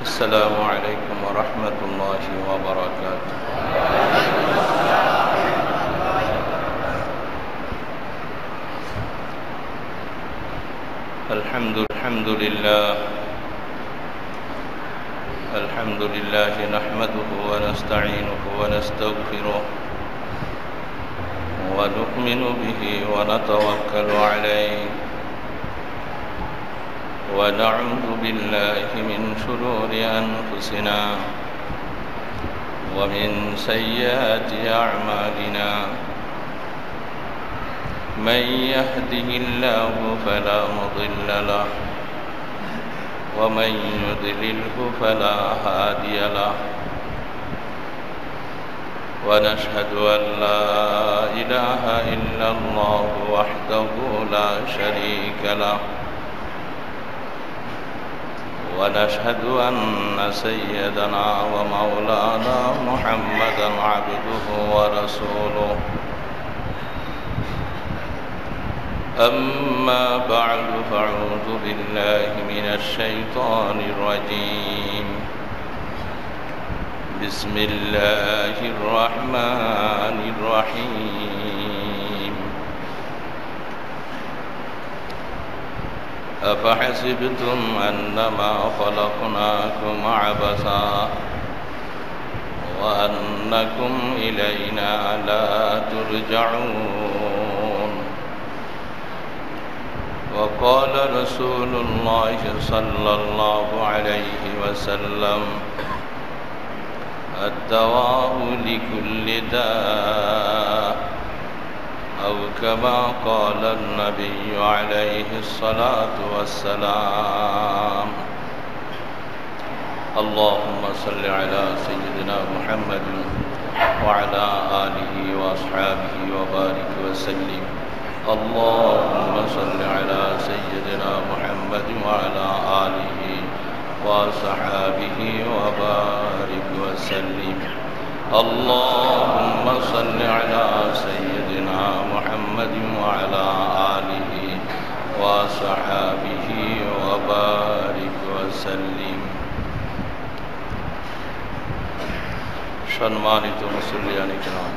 السلام عليكم ورحمة الله وبركاته. الحمد لله نحمده ونستعينه ونستغفره ونؤمن به ونتوكل عليه ونعوذ بالله من شرور أنفسنا ومن سيئات أعمالنا من يهده الله فلا مضل له ومن يضلله فلا هادي له ونشهد أن لا إله إلا الله وحده لا شريك له ونشهد أن سيدنا ومولانا محمدا عبده ورسوله. أما بعد فأعوذ بالله من الشيطان الرجيم. بسم الله الرحمن الرحيم. أفحسبتم أنما خلقناكم عبثا وأنكم إلينا لا ترجعون. وقال رسول الله صلى الله عليه وسلم الدواء لكل داء أو كما قال النبي عليه الصلاة والسلام. اللهم صل على سيدنا محمد وعلى آله وأصحابه وبارك وسلم. اللهم صل على سيدنا محمد وعلى آله وصحابه وبارك وسلم. اللهم صل على سيدنا محمد وعلى آله وصحابه وبارك وسلم. সম্মানিত মুসল্লিয়ান কিরাম,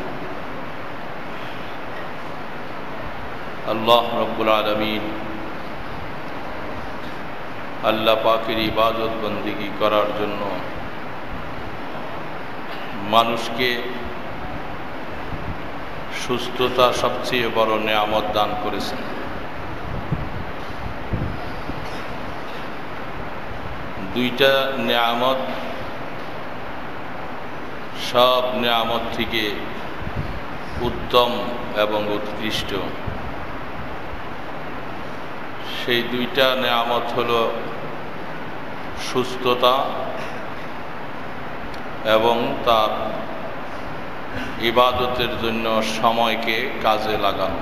আল্লাহ রব্বুল আলামিন আল্লাহ পাকের ইবাদত বন্দেগী করার জন্য মানুষকে সুস্থতা সবচেয়ে বড় নেয়ামত দান করেছেন। দুইটা নেয়ামত সব নেয়ামত থেকে উত্তম এবং উৎকৃষ্ট। সেই দুইটা নেয়ামত হলো সুস্থতা এবং তার ইবাদতের জন্য সময়কে কাজে লাগানো।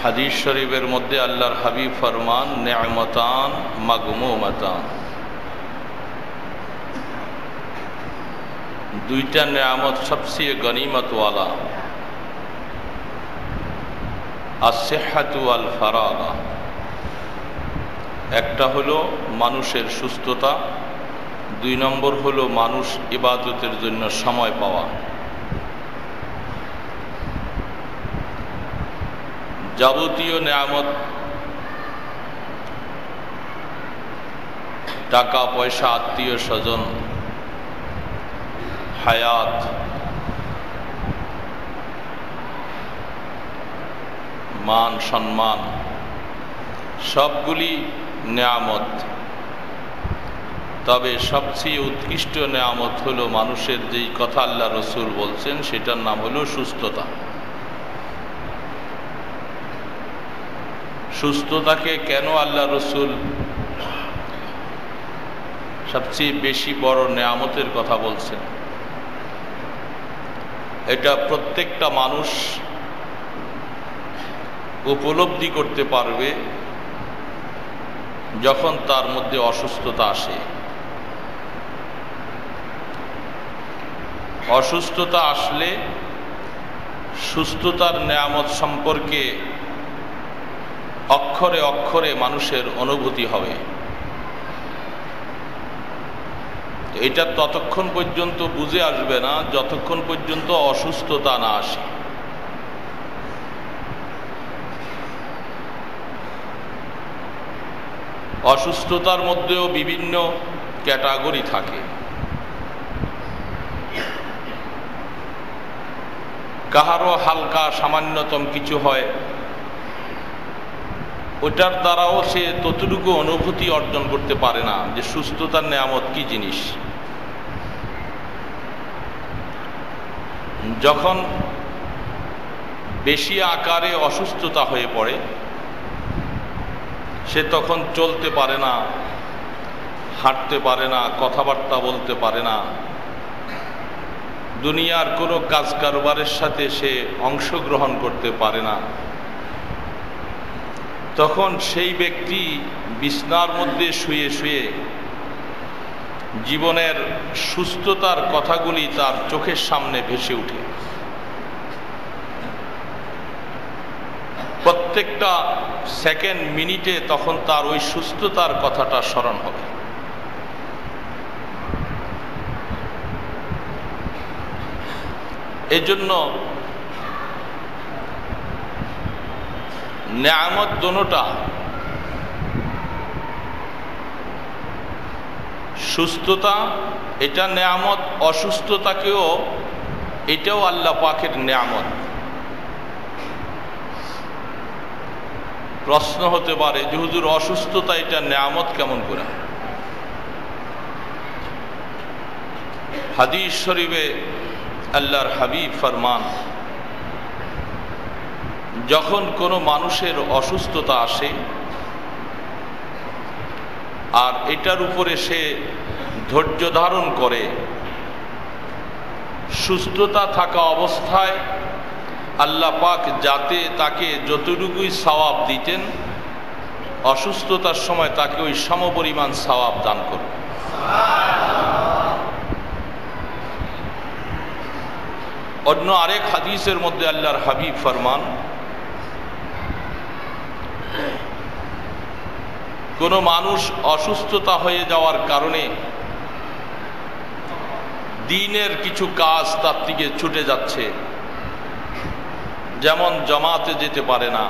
হাদিস শরীফের মধ্যে আল্লাহর হাবিব ফরমান নেয়ামতান মাগমুমাতান, দুইটা নেয়ামত সবচেয়ে গনিমতওয়ালা, আসিহাতু ওয়াল ফারাগা। একটা হলো মানুষের সুস্থতা, দুই নম্বর হলো মানুষ ইবাদতের জন্য সময় পাওয়া। যাবতীয় নেয়ামত, টাকা পয়সা, আত্মীয় স্বজন, হায়াত, মান সম্মান, সবগুলি নেয়ামত। তবে সবচেয়ে উৎকৃষ্ট নেয়ামত হলো মানুষের যেই কথা আল্লাহ রসুল বলছেন, সেটার নাম হলো সুস্থতা। সুস্থতাকে কেন আল্লাহ রসুল সবচেয়ে বেশি বড় নেয়ামতের কথা বলছেন? এটা প্রত্যেকটা মানুষ উপলব্ধি করতে পারবে যখন তার মধ্যে অসুস্থতা আসে। অসুস্থতা আসলে সুস্থতার নেয়ামত সম্পর্কে অক্ষরে অক্ষরে মানুষের অনুভূতি হবে। এটা ততক্ষণ পর্যন্ত বুঝে আসবে না যতক্ষণ পর্যন্ত অসুস্থতা না আসে। অসুস্থতার মধ্যেও বিভিন্ন ক্যাটাগরি থাকে। কাহারও হালকা সামান্যতম কিছু হয়, ওটার দ্বারাও সে ততটুকু অনুভূতি অর্জন করতে পারে না যে সুস্থতার নেয়ামত কি জিনিস। যখন বেশি আকারে অসুস্থতা হয়ে পড়ে, সে তখন চলতে পারে না, হাঁটতে পারে না, কথাবার্তা বলতে পারে না, দুনিয়ার কোনো কাজ কারবারের সাথে সে অংশগ্রহণ করতে পারে না। তখন সেই ব্যক্তি বিছনার মধ্যে শুয়ে শুয়ে জীবনের সুস্থতার কথাগুলি তার চোখের সামনে ভেসে ওঠে। প্রত্যেকটা সেকেন্ড মিনিটে তখন তার ওই সুস্থতার কথাটা স্মরণ হবে। এজন্য নেয়ামত দোনোটা, সুস্থতা এটা নেয়ামত, অসুস্থতাকেও এটাও আল্লাহ পাকের নেয়ামত। প্রশ্ন হতে পারে যে হুজুর অসুস্থতা এটা নেয়ামত কেমন করে? হাদিস শরীফে আল্লাহর হাবিব ফরমান, যখন কোনো মানুষের অসুস্থতা আসে আর এটার উপরে সে ধৈর্য ধারণ করে, সুস্থতা থাকা অবস্থায় আল্লাহ পাক যাতে তাকে যতটুকুই সওয়াব দিতেন, অসুস্থতার সময় তাকে ওই সমপরিমাণ সওয়াব দান করবে। অন্য আরেক হাদিসের মধ্যে আল্লাহর হাবিব ফরমান, কোনো মানুষ অসুস্থতা হয়ে যাওয়ার কারণে দিনের কিছু কাজ তার থেকে ছুটে যাচ্ছে, যেমন জামাতে যেতে পারে না,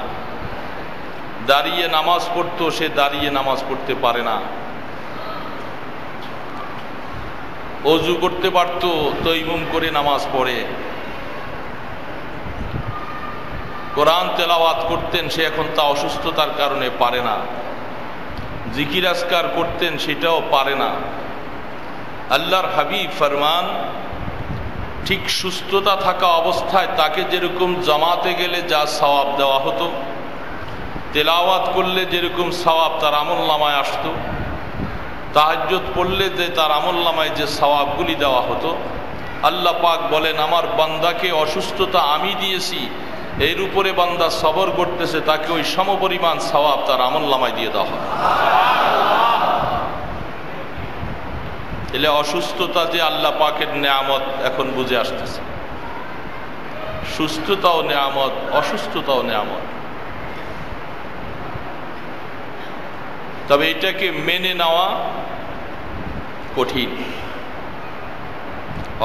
দাঁড়িয়ে নামাজ পড়তো সে দাঁড়িয়ে নামাজ পড়তে পারে না, ওযু করতে পারতো তৈমুম করে নামাজ পড়ে, কোরআন তেলাওয়াত করতেন সে এখন তা অসুস্থতার কারণে পারে না, জিকির আজকার করতেন সেটাও পারে না। আল্লাহর হাবিব ফরমান, ঠিক সুস্থতা থাকা অবস্থায় তাকে যেরকম জামাতে গেলে যা সওয়াব দেওয়া হতো, তেলাওয়াত করলে যেরকম সওয়াব তার আমলনামায় আসতো, তাহাজ্জুদ পড়লে যে তার আমলনামায় যে সওয়াবগুলি দেওয়া হতো, আল্লাহ পাক বলেন আমার বান্দাকে অসুস্থতা আমি দিয়েছি, এর উপরে বান্দা সবর করতেছে, তাকে ওই সমপরিমাণ সওয়াব তার আমলনামায় দিয়ে দেওয়া হবে। এলে অসুস্থতা যে আল্লাহ পাকের নেয়ামত এখন বুঝে আসতেছে। সুস্থতাও নেয়ামত, অসুস্থতাও নেয়ামত। তবে এটাকে মেনে নেওয়া কঠিন।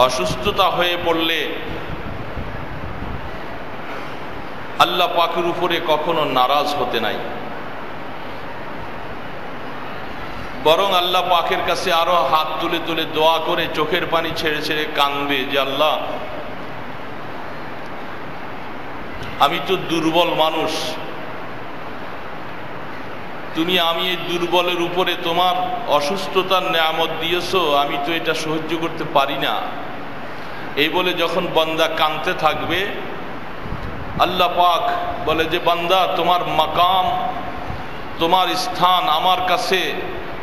অসুস্থতা হয়ে পড়লে আল্লাহ পাকের উপরে কখনো নারাজ হতে নাই, বরং আল্লাহ পাকের কাছে আরো হাত তুলে তুলে দোয়া করে চোখের পানি ছেড়ে ছেড়ে কাঁদবে যে আল্লাহ আমি তো দুর্বল মানুষ, তুমি আমি এই দুর্বলের উপরে তোমার অসুস্থতার নেয়ামত দিয়েছো, আমি তো এটা সহ্য করতে পারি না। এই বলে যখন বান্দা কাঁদতে থাকবে, আল্লাহ পাক বলে যে বান্দা তোমার মাকাম, তোমার স্থান আমার কাছে,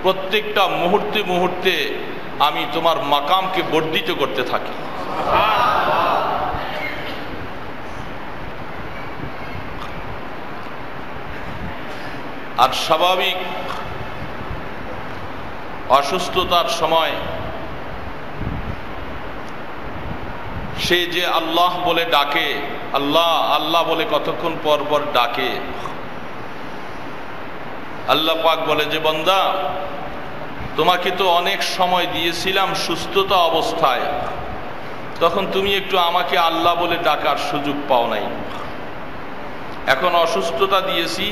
প্রত্যেকটা মুহূর্তে মুহূর্তে আমি তোমার মাকামকে বর্ধিত করতে থাকি। আর স্বাভাবিক অসুস্থতার সময় সে যে আল্লাহ বলে ডাকে, আল্লাহ আল্লাহ বলে কতক্ষণ পর পর ডাকে, আল্লাহ পাক বলে যে বান্দা, তোমাকে তো অনেক সময় দিয়েছিলাম সুস্থতা অবস্থায়, তখন তুমি একটু আমাকে আল্লাহ বলে ডাকার সুযোগ পাও নাই। এখন অসুস্থতা দিয়েছি,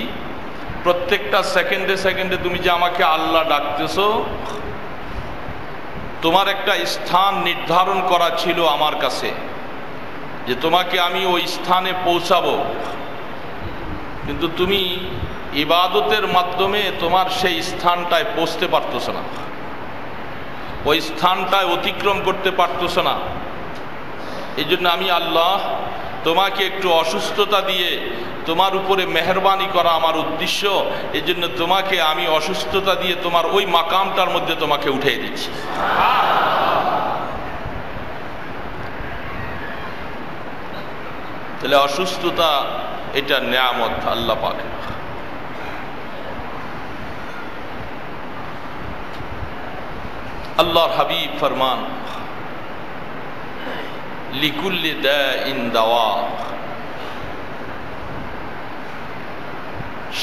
প্রত্যেকটা সেকেন্ডে সেকেন্ডে তুমি যে আমাকে আল্লাহ ডাকতেছো, তোমার একটা স্থান নির্ধারণ করা ছিল আমার কাছে যে তোমাকে আমি ওই স্থানে পৌঁছাবো, কিন্তু তুমি ইবাদতের মাধ্যমে তোমার সেই স্থানটায় পৌঁছতে পারতেছ না, ওই স্থানটায় অতিক্রম করতে পারতেছ না। এই জন্য আমি আল্লাহ তোমাকে একটু অসুস্থতা দিয়ে তোমার উপরে মেহরবানি করা আমার উদ্দেশ্য। এই জন্য তোমাকে আমি অসুস্থতা দিয়ে তোমার ওই মাকামটার মধ্যে তোমাকে উঠিয়ে দিচ্ছি। তাহলে অসুস্থতা এটা নেয়ামত আল্লাহ পাকের। আল্লাহর হাবিব ফরমান, লিকুল্লি দাইন দাওয়া,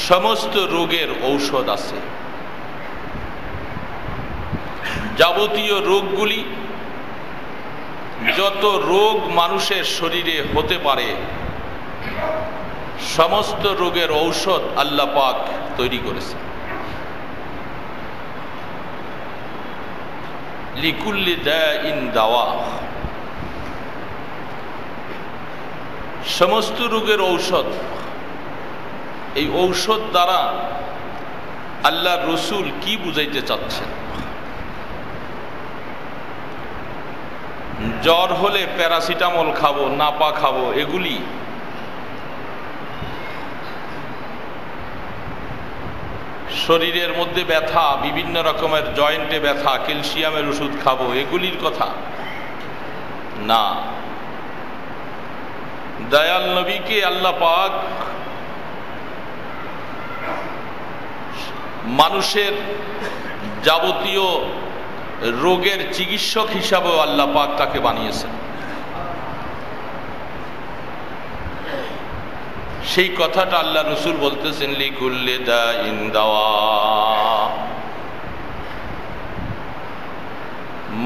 সমস্ত রোগের ঔষধ আছে। যাবতীয় রোগগুলি, যত রোগ মানুষের শরীরে হতে পারে, সমস্ত রোগের ঔষধ আল্লাহ পাক তৈরি করেছে। লিকুল্লি দাইন দাওয়া, সমস্ত রোগের ঔষধ। এই ঔষধ দ্বারা আল্লাহ রসুল কি বুঝাইতে চাচ্ছেন? জ্বর হলে প্যারাসিটামল খাবো, নাপা খাবো, এগুলি শরীরের মধ্যে ব্যথা, বিভিন্ন রকমের জয়েন্টে ব্যথা, ক্যালসিয়ামের ওষুধ খাবো, এগুলির কথা না। দয়াল নবীকে আল্লাহ পাক মানুষের যাবতীয় রোগের চিকিৎসক হিসাবেও আল্লাহ পাক তাকে বানিয়েছেন। সেই কথাটা আল্লাহ রসুল বলতেছেন, লিকুল্লি দাইন দাওয়া।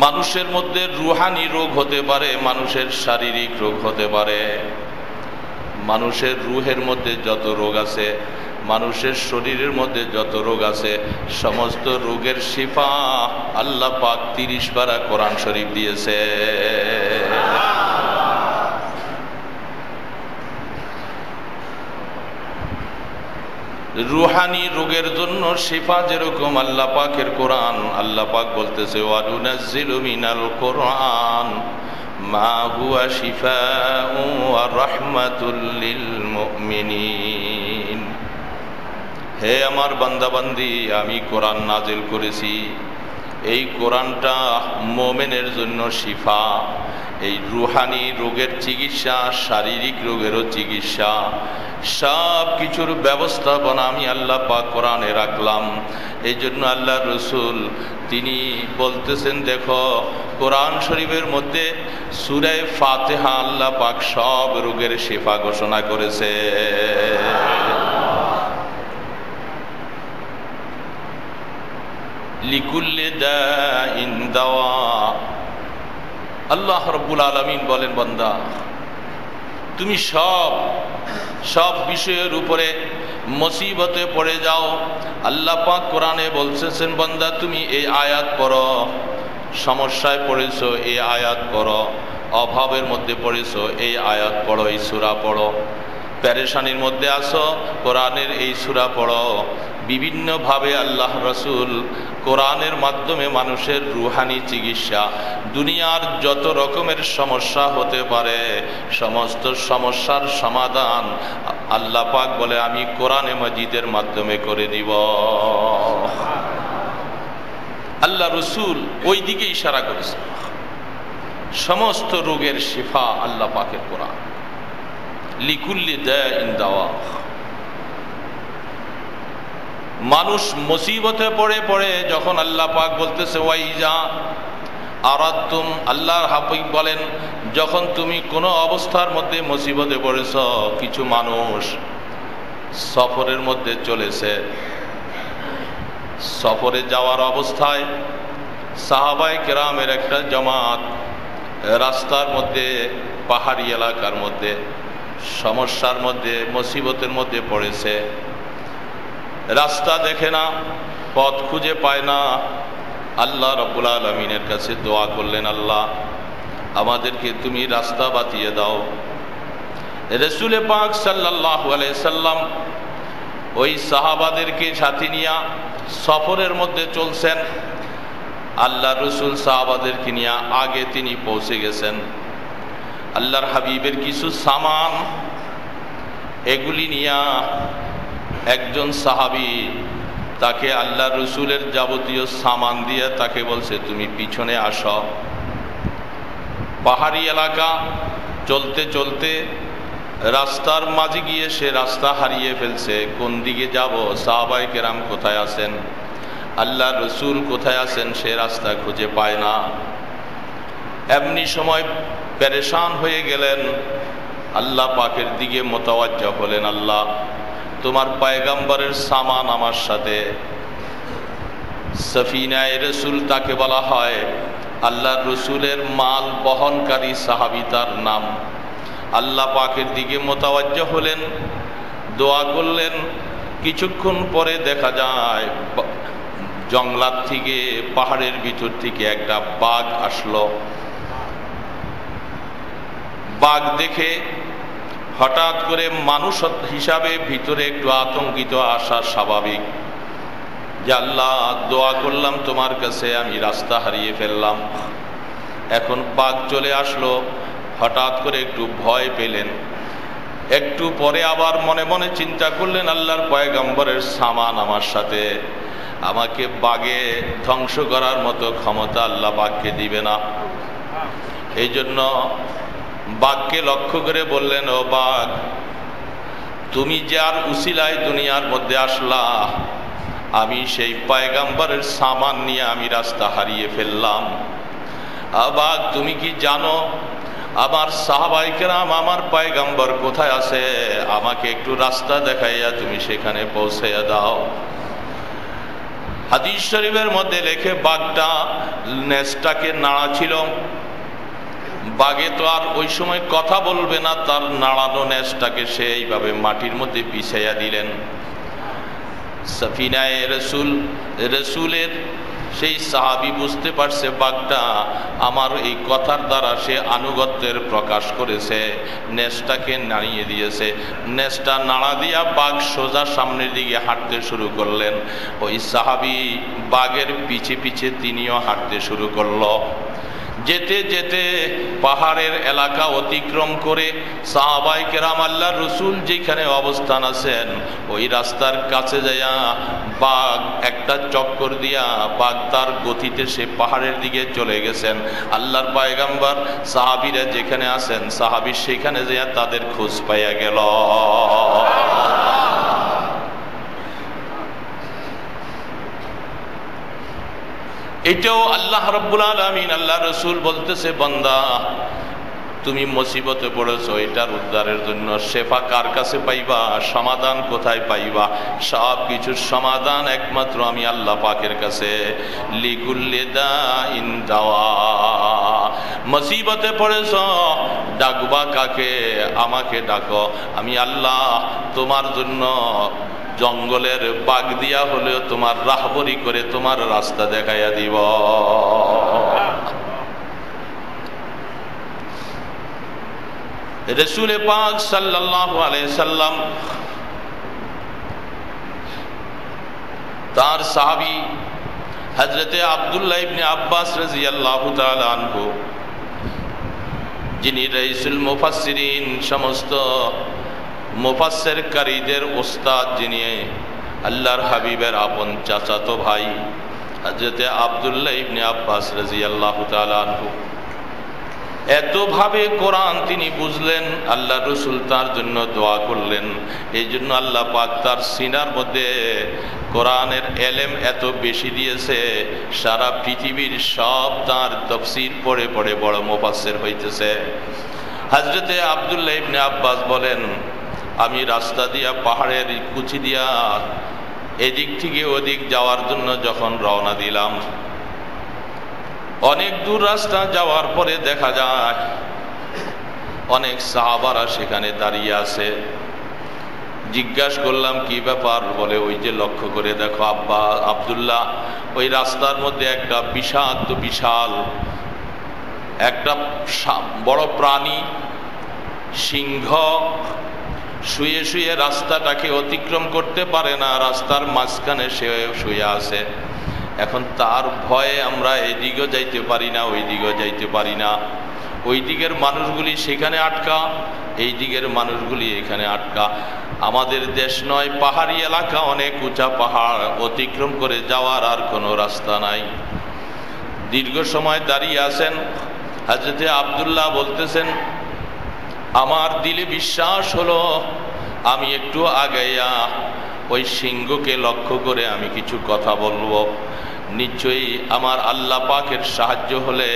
মানুষের মধ্যে রুহানি রোগ হতে পারে, মানুষের শারীরিক রোগ হতে পারে। মানুষের রুহের মধ্যে যত রোগ আছে, মানুষের শরীরের মধ্যে যত রোগ আছে, সমস্ত রোগের শিফা আল্লাহ পাক 30 পারা কোরআন শরীফ দিয়েছে। রুহানি রোগের জন্য শিফা যেরকম আল্লাহ পাকের কোরআন, আল্লাহ পাক বলতেছে, ওয়ানুনাজ্জিলু মিনাল কোরআন মা হুয়া শিফাউ ওয়া রাহমাতুল লিল মুমিনিন। হে আমার বান্দাবান্দি, আমি কোরআন নাজিল করেছি, এই কোরআনটা মুমিনের জন্য শিফা। এই রুহানি রোগের চিকিৎসা, শারীরিক রোগেরও চিকিৎসা, সব কিছুর ব্যবস্থাপনা আমি আল্লাহ পাক কোরআনে রাখলাম। এই জন্য আল্লাহ রসুল তিনি বলতেছেন, দেখো কোরআন শরীফের মধ্যে সূরা ফাতিহা আল্লাহ পাক সব রোগের শিফা ঘোষণা করেছে। লিকুল্লি দাইন দাওয়া। আল্লাহ রাব্বুল আলামিন বলেন, বান্দা তুমি সব বিষয়ের উপরে মুসিবতে পড়ে যাও, আল্লাহ পাক কোরআনে বলতেছেন, বান্দা তুমি এই আয়াত পড়ো। সমস্যায় পড়েছো, এই আয়াত পড়ো। অভাবের মধ্যে পড়েছো, এই আয়াত পড়ো, এই সূরা পড়ো। পেরেশানির মধ্যে আসো, কোরআনের এই সূরা পড়ো। বিভিন্নভাবে আল্লাহ রসুল কোরআনের মাধ্যমে মানুষের রুহানি চিকিৎসা, দুনিয়ার যত রকমের সমস্যা হতে পারে সমস্ত সমস্যার সমাধান আল্লাহ পাক বলে আমি কোরআনে মাজিদের মাধ্যমে করে দিব। আল্লাহ রসুল ওই দিকে ইশারা করেছে। সমস্ত রোগের শিফা আল্লাহ পাকের কোরআন। লিকুল্লি দাইন দাওয়া। মানুষ মুসিবতে পড়ে পড়ে যখন আল্লাহ পাক বলতেছে ওয়াইজা আরাদতুম, আল্লাহর হাবিব বলেন, যখন তুমি কোনো অবস্থার মধ্যে মুসিবতে পড়েছ, কিছু মানুষ সফরের মধ্যে চলেছে, সফরে যাওয়ার অবস্থায় সাহাবায়ে কেরামের একটা জামাত রাস্তার মধ্যে, পাহাড়ি এলাকার মধ্যে সমস্যার মধ্যে, মুসিবতের মধ্যে পড়েছে। রাস্তা দেখে না, পথ খুঁজে পায় না। আল্লাহ রাব্বুল আলামিনের কাছে দোয়া করলেন, আল্লাহ আমাদেরকে তুমি রাস্তা বাতিয়ে দাও। রাসূল পাক সাল্লাল্লাহু আলাইহি সাল্লাম ওই সাহাবাদেরকে সাথে নিয়ে সফরের মধ্যে চলছেন। আল্লাহ রসুল সাহাবাদেরকে নিয়ে আগে তিনি পৌঁছে গেছেন। আল্লাহর হাবিবের কিছু সামান, এগুলি নিয়ে একজন সাহাবী তাকে আল্লাহ রসুলের যাবতীয় সামান দিয়ে তাকে বলছে, তুমি পিছনে আসো। পাহাড়ি এলাকা, চলতে চলতে রাস্তার মাঝে গিয়ে সে রাস্তা হারিয়ে ফেলছে। কোন দিকে যাব? সাহাবায়ে কেরাম কোথায় আছেন, আল্লাহ রসুল কোথায় আছেন, সে রাস্তা খুঁজে পায় না। এমনি সময় পেরেশান হয়ে গেলেন, আল্লাহ পাকের দিকে মোতাওয়াজ্জহ হলেন, আল্লাহ তোমার পয়গম্বরের সামান আমার সাথে। সফিনায়ে রসুল তাকে বলা হয়, আল্লাহ রসুলের মাল বহনকারী সাহাবী তার নাম। আল্লাহ পাকের দিকে মোতাওয়াজ্জহ হলেন, দোয়া করলেন। কিছুক্ষণ পরে দেখা যায় জঙ্গলার থেকে, পাহাড়ের ভিতর থেকে একটা বাঘ আসলো। বাঘ দেখে হঠাৎ করে মানুষ হিসাবে ভিতরে একটু আতঙ্কিত আসা স্বাভাবিক, যে আল্লাহ দোয়া করলাম তোমার কাছে, আমি রাস্তা হারিয়ে ফেললাম। এখন বাঘ চলে আসলো, হঠাৎ করে একটু ভয় পেলেন। একটু পরে আবার মনে মনে চিন্তা করলেন, আল্লাহর পয়গম্বরের সামান আমার সাথে, আমাকে বাঘে ধ্বংস করার মতো ক্ষমতা আল্লাহ বাঘকে দিবে না। এই জন্য বাঘকে লক্ষ্য করে বললেন, ও বাঘ, তুমি যার উসিলায় দুনিয়ার মধ্যে আসলা, আমি সেই পয়গম্বরের সামান নিয়ে আমি রাস্তা হারিয়ে ফেললাম। বাঘ, তুমি কি জানো আমার সাহাবায়ে কেরাম, আমার পয়গম্বর কোথায় আছে? আমাকে একটু রাস্তা দেখাইয়া তুমি সেখানে পৌঁছাইয়া দাও। হাদিস শরীফের মধ্যে লেখে, বাঘটা নেজটাকে নাড়াছিল। বাঘে তো আর ওই সময় কথা বলবে না, তার নাড়ানো নেজটাকে সে এইভাবে মাটির মধ্যে পিছাইয়া দিলেন। সফিনায়ে রসুলের সেই সাহাবী বুঝতে পারছে বাঘটা আমার এই কথার দ্বারা সে আনুগত্যের প্রকাশ করেছে, নেজটাকে নাড়িয়ে দিয়েছে। নেজটা নাড়া দিয়া বাঘ সোজা সামনের দিকে হাঁটতে শুরু করলেন। ওই সাহাবী বাঘের পিছে পিছে তিনিও হাঁটতে শুরু করলো। যেতে যেতে পাহাড়ের এলাকা অতিক্রম করে সাহাবায়ে কেরাম আল্লাহর রসুল যেখানে অবস্থান আছেন ওই রাস্তার কাছে যাইয়া বাঘ একটা চক্কর দিয়া বাঘ তার গতিতে সে পাহাড়ের দিকে চলে গেছেন। আল্লাহর পয়গম্বর সাহাবীরা যেখানে আছেন, সাহাবী সেখানে যাইয়া তাদের খোঁজ পাইয়া গেল। এটাও আল্লাহ রাব্বুল আলামিন, আল্লাহ রসুল বলতেছে, বান্দা তুমি মুসিবতে পড়েছো, এটার উদ্ধারের জন্য শেফা কার কাছে পাইবা, সমাধান কোথায় পাইবা? সব কিছুর সমাধান একমাত্র আমি আল্লাহ পাকের কাছে। লিকুল্লি দাইন দাওয়া। মুসিবতে পড়েছো, ডাকবা কাকে? আমাকে ডাকো। আমি আল্লাহ তোমার জন্য জঙ্গলের বাঘ দিয়া হলেও তোমার রাহবরি করে তোমার রাস্তা দেখাইয়া দিব। রাসূল পাক সাল্লাল্লাহু আলাইহি সাল্লাম তার সাহাবী হযরতে আব্দুল্লাহ ইবনে আব্বাস রাদিয়াল্লাহু তাআলা আনহু, যিনি রাইসুল মুফাসসিরিন, সমস্ত মুফাসসিরকারীদের ওস্তাদ, যিনি আল্লাহর হাবিবের আপন চাচাতো ভাই হযরতে আব্দুল্লাহ ইবনে আব্বাস রাদিয়াল্লাহু তাআলা আনহু, এতভাবে কোরআন তিনি বুঝলেন, আল্লাহ রসুল তার জন্য দোয়া করলেন। এই জন্য আল্লাহ পাক তার সিনার মধ্যে কোরআনের এলেম এত বেশি দিয়েছে, সারা পৃথিবীর সব তার তাফসীর পড়ে পড়ে বড় মুফাসসির হইতেছে। হযরতে আব্দুল্লাহ ইবনে আব্বাস বলেন, আমি রাস্তা দিয়া পাহাড়ের কুচি দিয়া এদিক থেকে ওদিক যাওয়ার জন্য যখন রওনা দিলাম, অনেক দূর রাস্তা যাওয়ার পরে দেখা যায় অনেক সাহাবারা সেখানে দাঁড়িয়ে আছে। জিজ্ঞাসা করলাম কি ব্যাপার? বলে ওই যে লক্ষ্য করে দেখো আব্বা আব্দুল্লাহ, ওই রাস্তার মধ্যে একটা বিশাল একটা বড় প্রাণী সিংহ শুয়ে শুয়ে রাস্তাটাকে অতিক্রম করতে পারে না, রাস্তার মাঝখানে সে শুয়ে আছে। এখন তার ভয়ে আমরা এদিকেও যাইতে পারি না, ওই দিকেও যাইতে পারি না। ওই দিকের মানুষগুলি সেখানে আটকা, এই দিকের মানুষগুলি এখানে আটকা। আমাদের দেশ নয়, পাহাড়ি এলাকা, অনেক উঁচা পাহাড় অতিক্রম করে যাওয়ার আর কোনো রাস্তা নাই। দীর্ঘ সময় দাঁড়িয়ে আছেন। হযরতে আব্দুল্লাহ বলতেছেন, আমার দিলে বিশ্বাস হলো আমি একটু আগাইয়া ওই সিংহকে লক্ষ্য করে আমি কিছু কথা বলবো। নিশ্চয়ই আমার আল্লাহ পাকের সাহায্য হলে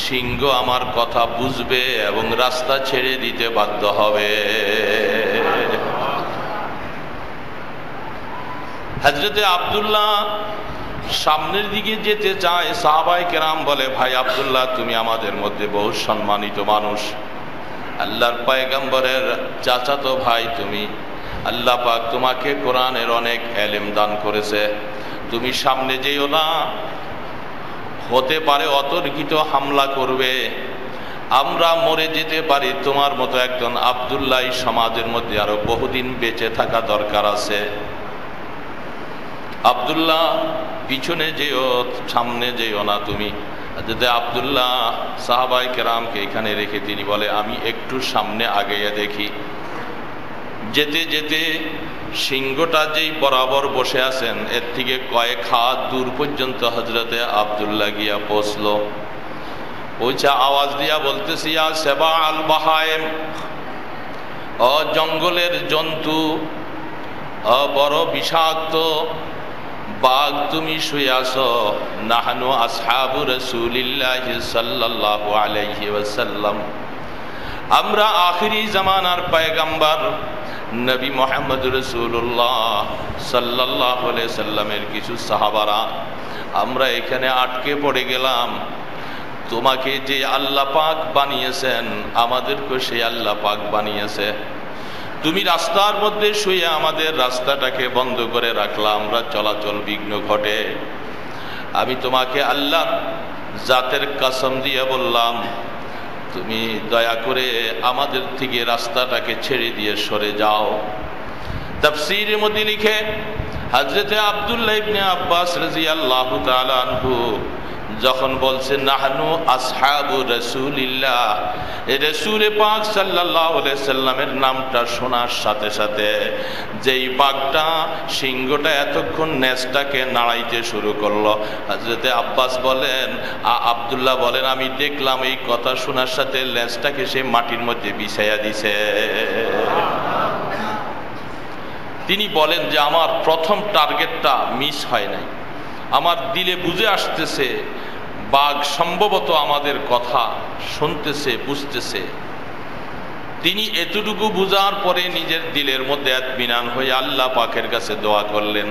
সিংহ আমার কথা বুঝবে এবং রাস্তা ছেড়ে দিতে বাধ্য হবে। হযরতে আব্দুল্লাহ সামনের দিকে যেতে চায়। সাহাবায়ে কেরাম বলে, ভাই আব্দুল্লাহ, তুমি আমাদের মধ্যে বহু সম্মানিত মানুষ, আল্লাহর পয়গম্বরের চাচাতো ভাই তুমি, আল্লাহ পাক তোমাকে কোরআনের অনেক ইলম দান করেছে, তুমি সামনে যেও না, হতে পারে অতর্কিত হামলা করবে, আমরা মরে যেতে পারি। তোমার মতো একজন আব্দুল্লাহ সমাজের মধ্যে আরো বহুদিন বেঁচে থাকা দরকার আছে। আব্দুল্লাহ পিছনে যেও, সামনে যেও না তুমি। যদি আব্দুল্লাহ সাহাবায়ে কেরামকে এখানে রেখে তিনি বলে, আমি একটু সামনে আগেয়ে দেখি। যেতে যেতে সিংহটা যেই বরাবর বসে আছেন এর থেকে কয়েক হাত দূর পর্যন্ত হযরতে আব্দুল্লাহ গিয়া পৌঁছলো। ওইটা আওয়াজ দিয়া বলতেছি, ইয়া সেবা আল বাহায়েম, ও জঙ্গলের জন্তু, ও বড় বিষাক্ত বাঘ, তুমি শুয়ে আছো। নাহনু আসহাবু রাসূলিল্লাহি সাল্লাল্লাহু আলাইহি ওয়াসাল্লাম, আমরা আখিরি জামানার পয়গম্বর নবী মুহাম্মদ রাসূলুল্লাহ সাল্লাল্লাহু আলাইহি সাল্লামের কিছু সাহাবারা আমরা এখানে আটকে পড়ে গেলাম। তোমাকে যে আল্লাহ পাক বানিয়েছেন, আমাদেরকে সেই আল্লাহ পাক বানিয়েছে। তুমি রাস্তার মধ্যে শুয়ে আমাদের রাস্তাটাকে বন্ধ করে রাখলাম, আমরা চলাচল বিঘ্ন ঘটে। আমি তোমাকে আল্লাহর জাতের কসম দিয়ে বললাম, তুমি দয়া করে আমাদের থেকে রাস্তাটাকে ছেড়ে দিয়ে সরে যাও। তাফসীরের মধ্যে লিখে হযরতে আব্দুল্লাহ ইবনে আব্বাস রাদিয়াল্লাহু তাআলা আনহু যখন বলছেন নাহনু আসহাবু রাসূলিল্লাহ, রাসূল পাক সাল্লাল্লাহু আলাইহি সাল্লামের নামটা শোনার সাথে সাথে যেই বাঘটা সিংহটা এতক্ষণ নেজটাকে নাড়াইতে শুরু করলো, হযরতে আব্বাস বলেন, আব্দুল্লাহ বলেন, আমি দেখলাম এই কথা শোনার সাথে লেজটাকে সে মাটির মধ্যে বিছাইয়া দিছে। তিনি বলেন যে আমার প্রথম টার্গেটটা মিস হয় নাই। আমার দিলে বুঝে আসতেছে বাঘ সম্ভবত আমাদের কথা শুনতেছে, বুঝতেছে। তিনি এতটুকু বুঝার পরে নিজের দিলের মধ্যে ইতমিনান হয়ে আল্লাহ পাকের কাছে দোয়া করলেন,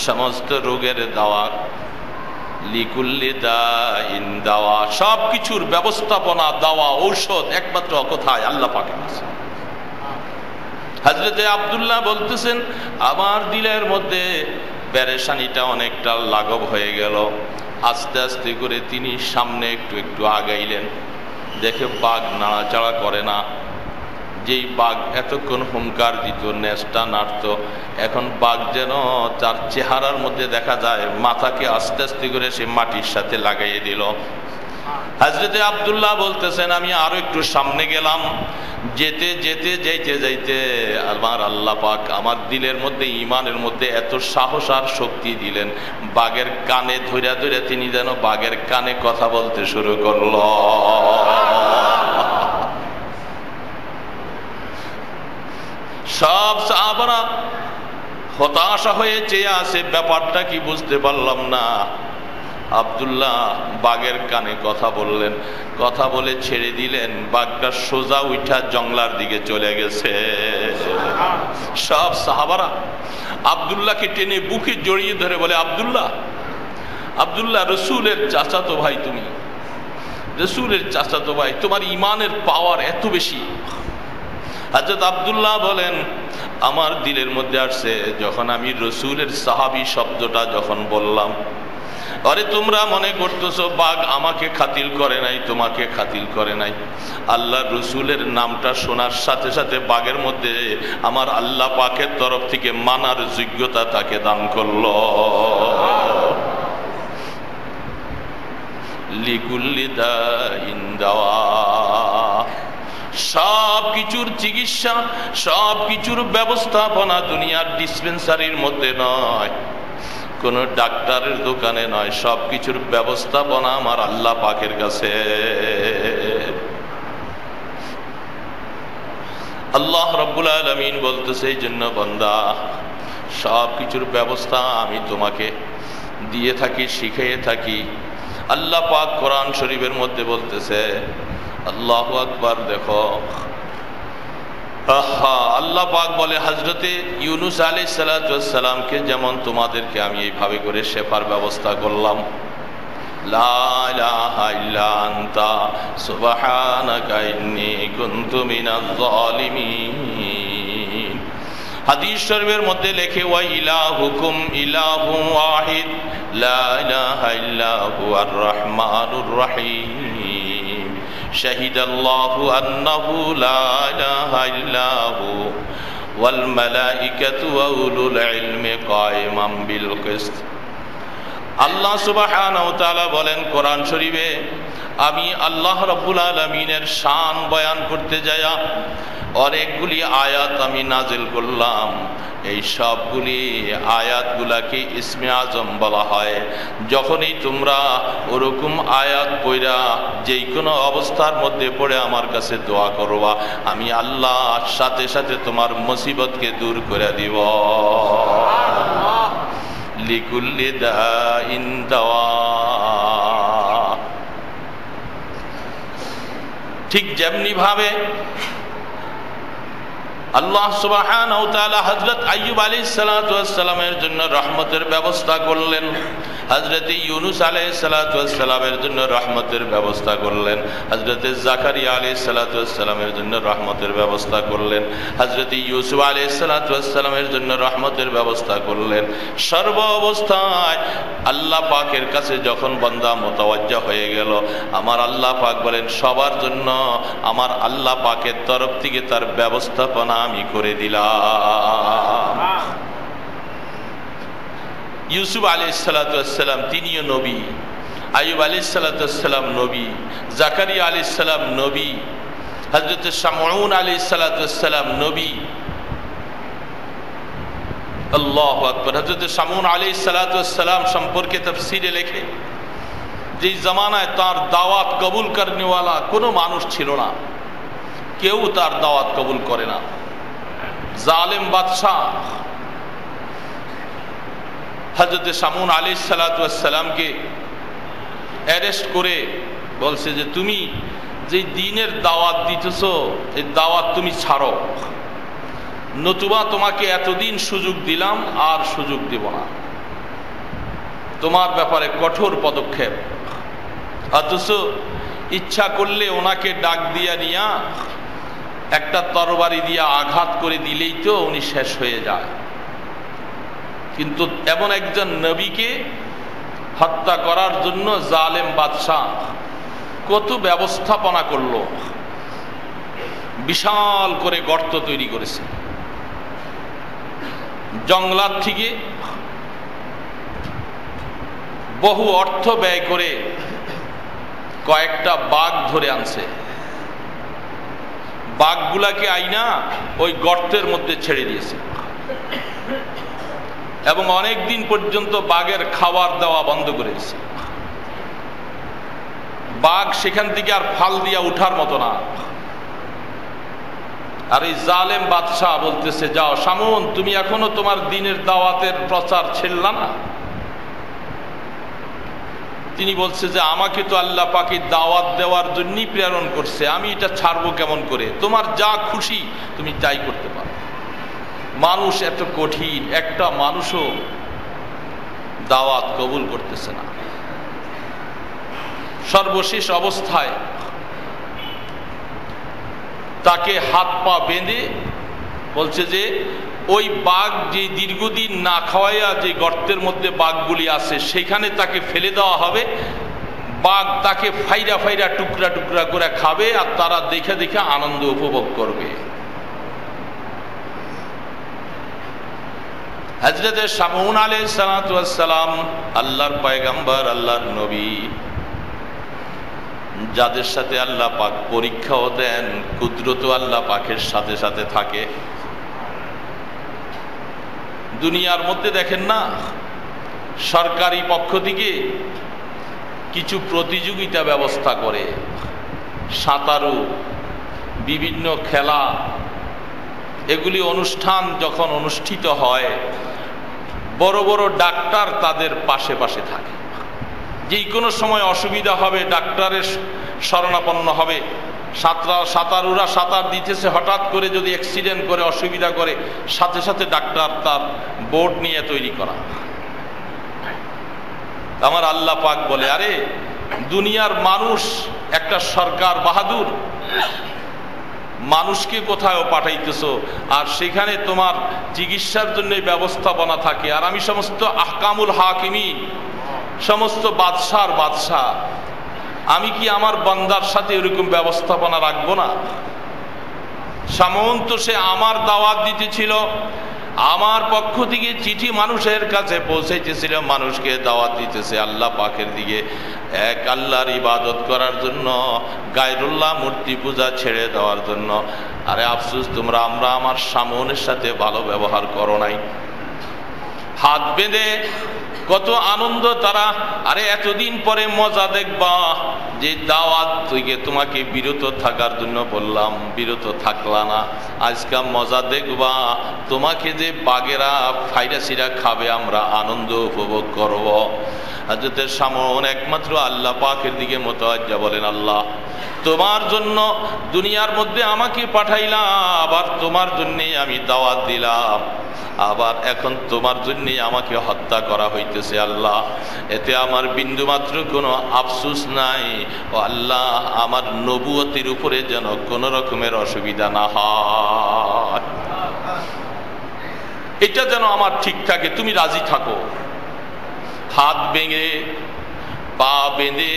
সমস্ত রোগের দাওয়া, লিকুল্লি দাইন দাওয়া, সব কিছুর ব্যবস্থাপনা, দাওয়া, ঔষধ একমাত্র কোথায়? আল্লাহ পাকের কাছে। হযরতে আব্দুল্লাহ বলতেছেন, আমার দিলের মধ্যে পেরেশানিটা অনেকটা লাঘব হয়ে গেল। আস্তে আস্তে করে তিনি সামনে একটু একটু আগাইলেন। দেখে বাঘ নাড়াচাড়া করে না। যেই বাঘ এতক্ষণ হুঙ্কার দিত, নেজটা নাড়ত, এখন বাঘ যেন তার চেহারার মধ্যে দেখা যায় মাথাকে আস্তে আস্তে করে সে মাটির সাথে লাগাইয়ে দিল। হযরতে আব্দুল্লাহ বলতেছেন, আমি আরো একটু সামনে গেলাম। যেতে যেতে যাইতে যাইতে আমার আল্লাহ পাক আমার দিলের মধ্যে, ইমানের মধ্যে এত সাহস আর শক্তি দিলেন, বাঘের কানে ধইরা ধইরা তিনি যেন বাঘের কানে কথা বলতে শুরু করলো। সব সাহাবারা হতাশা হয়ে চেয়ে আছে, ব্যাপারটা কি বুঝতে পারলাম না। আব্দুল্লাহ বাঘের কানে কথা বললেন, কথা বলে ছেড়ে দিলেন। বাঘটা সোজা উঠা জঙ্গলার দিকে চলে গেছে। সব সাহাবারা আব্দুল্লাহকে টেনে বুকে জড়িয়ে ধরে বলে, আব্দুল্লাহ, আব্দুল্লাহ, রসুলের চাচাতো ভাই, তুমি রসুলের চাচাতো ভাই, তোমার ইমানের পাওয়ার এত বেশি। হযরত আব্দুল্লাহ বলেন, আমার দিলের মধ্যে আসছে যখন আমি রসুলের সাহাবী শব্দটা যখন বললাম, আরে তোমরা মনে করতেছো বাঘ আমাকে খাতিল করে নাই, তোমাকে খাতিল করে নাই। আল্লাহ রসুলের নামটা শোনার সাথে সাথে বাঘের মধ্যে আমার আল্লাহ পাকের তরফ থেকে মানার যোগ্যতা তাকে দান করলো। লিকুল্লি দাইন দাওয়া, সব কিছুর চিকিৎসা, সব কিছুর ব্যবস্থাপনা দুনিয়ার ডিসপেন্সারির মধ্যে নয়, কোন ডাক্তারের দোকানে নয়, সব কিছুর ব্যবস্থাপনা আমার আল্লাহ পাকের কাছে। আল্লাহ রাব্বুল আলামিন বলতেছে, এই জন্য বান্দা, সব কিছুর ব্যবস্থা আমি তোমাকে দিয়ে থাকি, শিখিয়ে থাকি। আল্লাহ পাক কোরআন শরীফের মধ্যে বলতেছে, আল্লাহু আকবার, দেখো আল্লাহ পাক বলে, হযরতে ইউনূস আলাইহিস সালাতু ওয়াস সালামকে যেমন তোমাদেরকে আমি এইভাবে করে শেফার ব্যবস্থা করলাম, লা ইলাহা ইল্লা আনতা সুবহানাকা ইন্নী কুনতু মিনাজ জালিমিন। হাদিস শরীফের মধ্যে লেখে, ওয়া ইলাহুকুম ইলাহুন ওয়াহিদ লা ইলাহা ইল্লা হুয়ার রহমানুর রহিম। শাহিদাল্লাহু আন্নাহু লা ইলাহা ইল্লা হু ওয়াল মালাইকাতু ওয়া উলুল ইলমি কায়িমান বিল কিসত। আল্লাহ সুবহানাহু ওয়া তাআলা বলেন কোরআন শরীফে, আমি আল্লাহ রাব্বুল আলামিনের শান বয়ান করতে যায়া অনেকগুলি আয়াত আমি নাজিল করলাম। এই সবগুলি আয়াতগুলাকে ইসমে আজম বলা হয়। যখনই তোমরা ওরকম আয়াত পড়া যেই কোনো অবস্থার মধ্যে পড়ে আমার কাছে দোয়া করবা, আমি আল্লাহ সাথে সাথে তোমার মুসিবতকে দূর করে দিব। লিকুল্লি দাইন দাওয়া। ঠিক যেমনি ভাবে আল্লাহ সুবহানাহু ওয়া তাআলা হযরত আইয়ুব আলাইহিস সালাতু ওয়াস সালামের জন্য রহমতের ব্যবস্থা করলেন, হযরত ইউনূস আলাইহিস সালাতু ওয়াস সালামের জন্য রহমতের ব্যবস্থা করলেন, হযরত জাকারিয়া আলাইহিস সালাতু ওয়াস সালামের জন্য রহমতের ব্যবস্থা করলেন, হযরত ইউসুফ আলাইহিস সালাতু ওয়াস সালামের জন্য রহমতের ব্যবস্থা করলেন। সর্ব অবস্থায় আল্লাহ পাকের কাছে যখন বান্দা মুতাওয়াজ্জা হয়ে গেল, আমার আল্লাহ পাক বলেন, সবার জন্য আমার আল্লাহ পাকের তরফ থেকে তার ব্যবস্থাপনা আমি করে দিলাম। ইউসুফ আলাইহিস সালাতু ওয়াস সালাম তিনিও নবী, আইয়ুব আলাইহিস সালাতু ওয়াস সালাম নবী, জাকারিয়া আলাইহিস সালাম নবী, হযরত শামউন আলাইহিস সালাতু ওয়াস সালাম নবী। আল্লাহু আকবার। হযরত শামউন আলাইহিস সালাতু ওয়াস সালাম সম্পর্কে তাফসীরে লেখে, যে জামানায় তার দাওয়াত কবুল করনেওয়ালা কোনো মানুষ ছিল না, কেউ তার দাওয়াত কবুল করে না। জালেম বাদশাহ হযরত শামউন আলাইহিস সালাতু ওয়াস সালামকে অ্যারেস্ট করে বলছে যে, তুমি যে দ্বীনের দাওয়াত দিতেছো, এই দাওয়াত তুমি ছাড়ো, নতুবা তোমাকে এতদিন সুযোগ দিলাম আর সুযোগ দেব না, তোমার ব্যাপারে কঠোর পদক্ষেপ। অথচ ইচ্ছা করলে ওনাকে ডাক দিয়া নিয়া একটা তরবারি দিয়া আঘাত করে দিলেই তো উনি শেষ হয়ে যায়। কিন্তু এমন একজন নবীকে হত্যা করার জন্য জালেম বাদশাহ কত ব্যবস্থাপনা করলো। বিশাল করে গর্ত তৈরি করেছে, জঙ্গলাত থেকে বহু অর্থ ব্যয় করে কয়েকটা বাঘ ধরে আনছে, বাঘগুলাকে আইনা ওই গর্তের মধ্যে ছেড়ে দিয়েছে এবং অনেক দিন পর্যন্ত বাঘের খাবার দেওয়া বন্ধ করে দিয়েছে। বাঘ সেখান থেকে আর ফাল দিয়া উঠার মতো না। আর এই জালেম বাদশাহ বলতেছে, যাও শামউন, তুমি এখনো তোমার দ্বীনের দাওয়াতের প্রচার ছেড়লা না, তিনি বলছে যে আমাকে তো আল্লাহ পাকের দাওয়াত দেওয়ার জন্যই প্রেরণ করছে, আমি এটা ছাড়বো কেমন করে? তোমার যা খুশি তুমি তাই করতে পারো। মানুষ এত কঠিন, একটা মানুষও দাওয়াত কবুল করতেছে না। সর্বশেষ অবস্থায় তাকে হাত পা বেঁধে বলছে যে ওই বাঘ যে দীর্ঘদিন না খাওয়াইয়া যে গর্তের মধ্যে বাঘগুলি আছে সেখানে তাকে ফেলে দেওয়া হবে, বাঘ তাকে ফাইরা ফাইরা টুকরা টুকরা করে খাবে আর তারা দেখে দেখে আনন্দ উপভোগ করবে। হযরত শামউন আলাইহিস সালাতু ওয়াস সালাম আল্লাহর পয়গম্বর, আল্লাহর নবী, যাদের সাথে আল্লাহ পাক পরীক্ষাও দেন, কুদরত আল্লাহ পাকের সাথে সাথে থাকে। দুনিয়ার মধ্যে দেখেন না, সরকারি পক্ষ থেকে কিছু প্রতিযোগিতা ব্যবস্থা করে, সাঁতারু, বিভিন্ন খেলা, এগুলি অনুষ্ঠান যখন অনুষ্ঠিত হয় বড় বড় ডাক্তার তাদের পাশে পাশে থাকে। যে কোনো সময় অসুবিধা হবে ডাক্তারের শরণাপন্ন হবে। সাঁতারুরা সাঁতার দিতেছে, হঠাৎ করে যদি অ্যাক্সিডেন্ট করে অসুবিধা করে সাথে সাথে ডাক্তার তার বোর্ড নিয়ে তৈরি করা। আমার আল্লাহ পাক বলে, আরে দুনিয়ার মানুষ একটা সরকার বাহাদুর, মানুষকে কোথাও পাঠাইতেছো আর সেখানে তোমার চিকিৎসার জন্য ব্যবস্থাপনা থাকে, আর আমি সমস্ত আহকামুল হাকিমিন, সমস্ত বাদশার বাদশাহ, আমি কি আমার বান্দার সাথে এরকম ব্যবস্থাপনা রাখবো না? সামন্ত সে আমার দাওয়াত দিতেছিল, আমার পক্ষ থেকে চিঠি মানুষের কাছে পৌঁছাইতেছিল, মানুষকে দাওয়াত দিতেছে আল্লাহ পাকের দিকে, এক আল্লাহর ইবাদত করার জন্য, গায়রুল্লাহ মূর্তি পূজা ছেড়ে দেওয়ার জন্য। আরে আফসোস, তোমরা আমার সামনের সাথে ভালো ব্যবহার করো নাই। হাত বেঁধে কত আনন্দ তারা, আরে এতদিন পরে মজা দেখবা, যে দাওয়াত থেকে তোমাকে বিরত থাকার জন্য বললাম, বিরত থাকলা না, আজকে মজা দেখবা, তোমাকে যে বাঘেরা ফাইরাসিরা খাবে, আমরা আনন্দ উপভোগ করব। হযরত শামউন একমাত্র আল্লাহ পাকের দিকে মুতাওয়াজ্জা, বলেন আল্লাহ তোমার জন্য দুনিয়ার মধ্যে আমাকে পাঠাইলা, আবার তোমার জন্যই আমি দাওয়াত দিলাম, আবার এখন তোমার জন্যই আমাকে হত্যা করা হইতেছে। আল্লাহ এতে আমার বিন্দুমাত্র কোনো আফসোস নাই। ও আল্লাহ, আমার নবুয়তের উপরে যেন কোনো রকমের অসুবিধা না হয়, এটা যেন আমার ঠিক থাকে, তুমি রাজি থাকো। হাত ভেঙে পা বেঁধে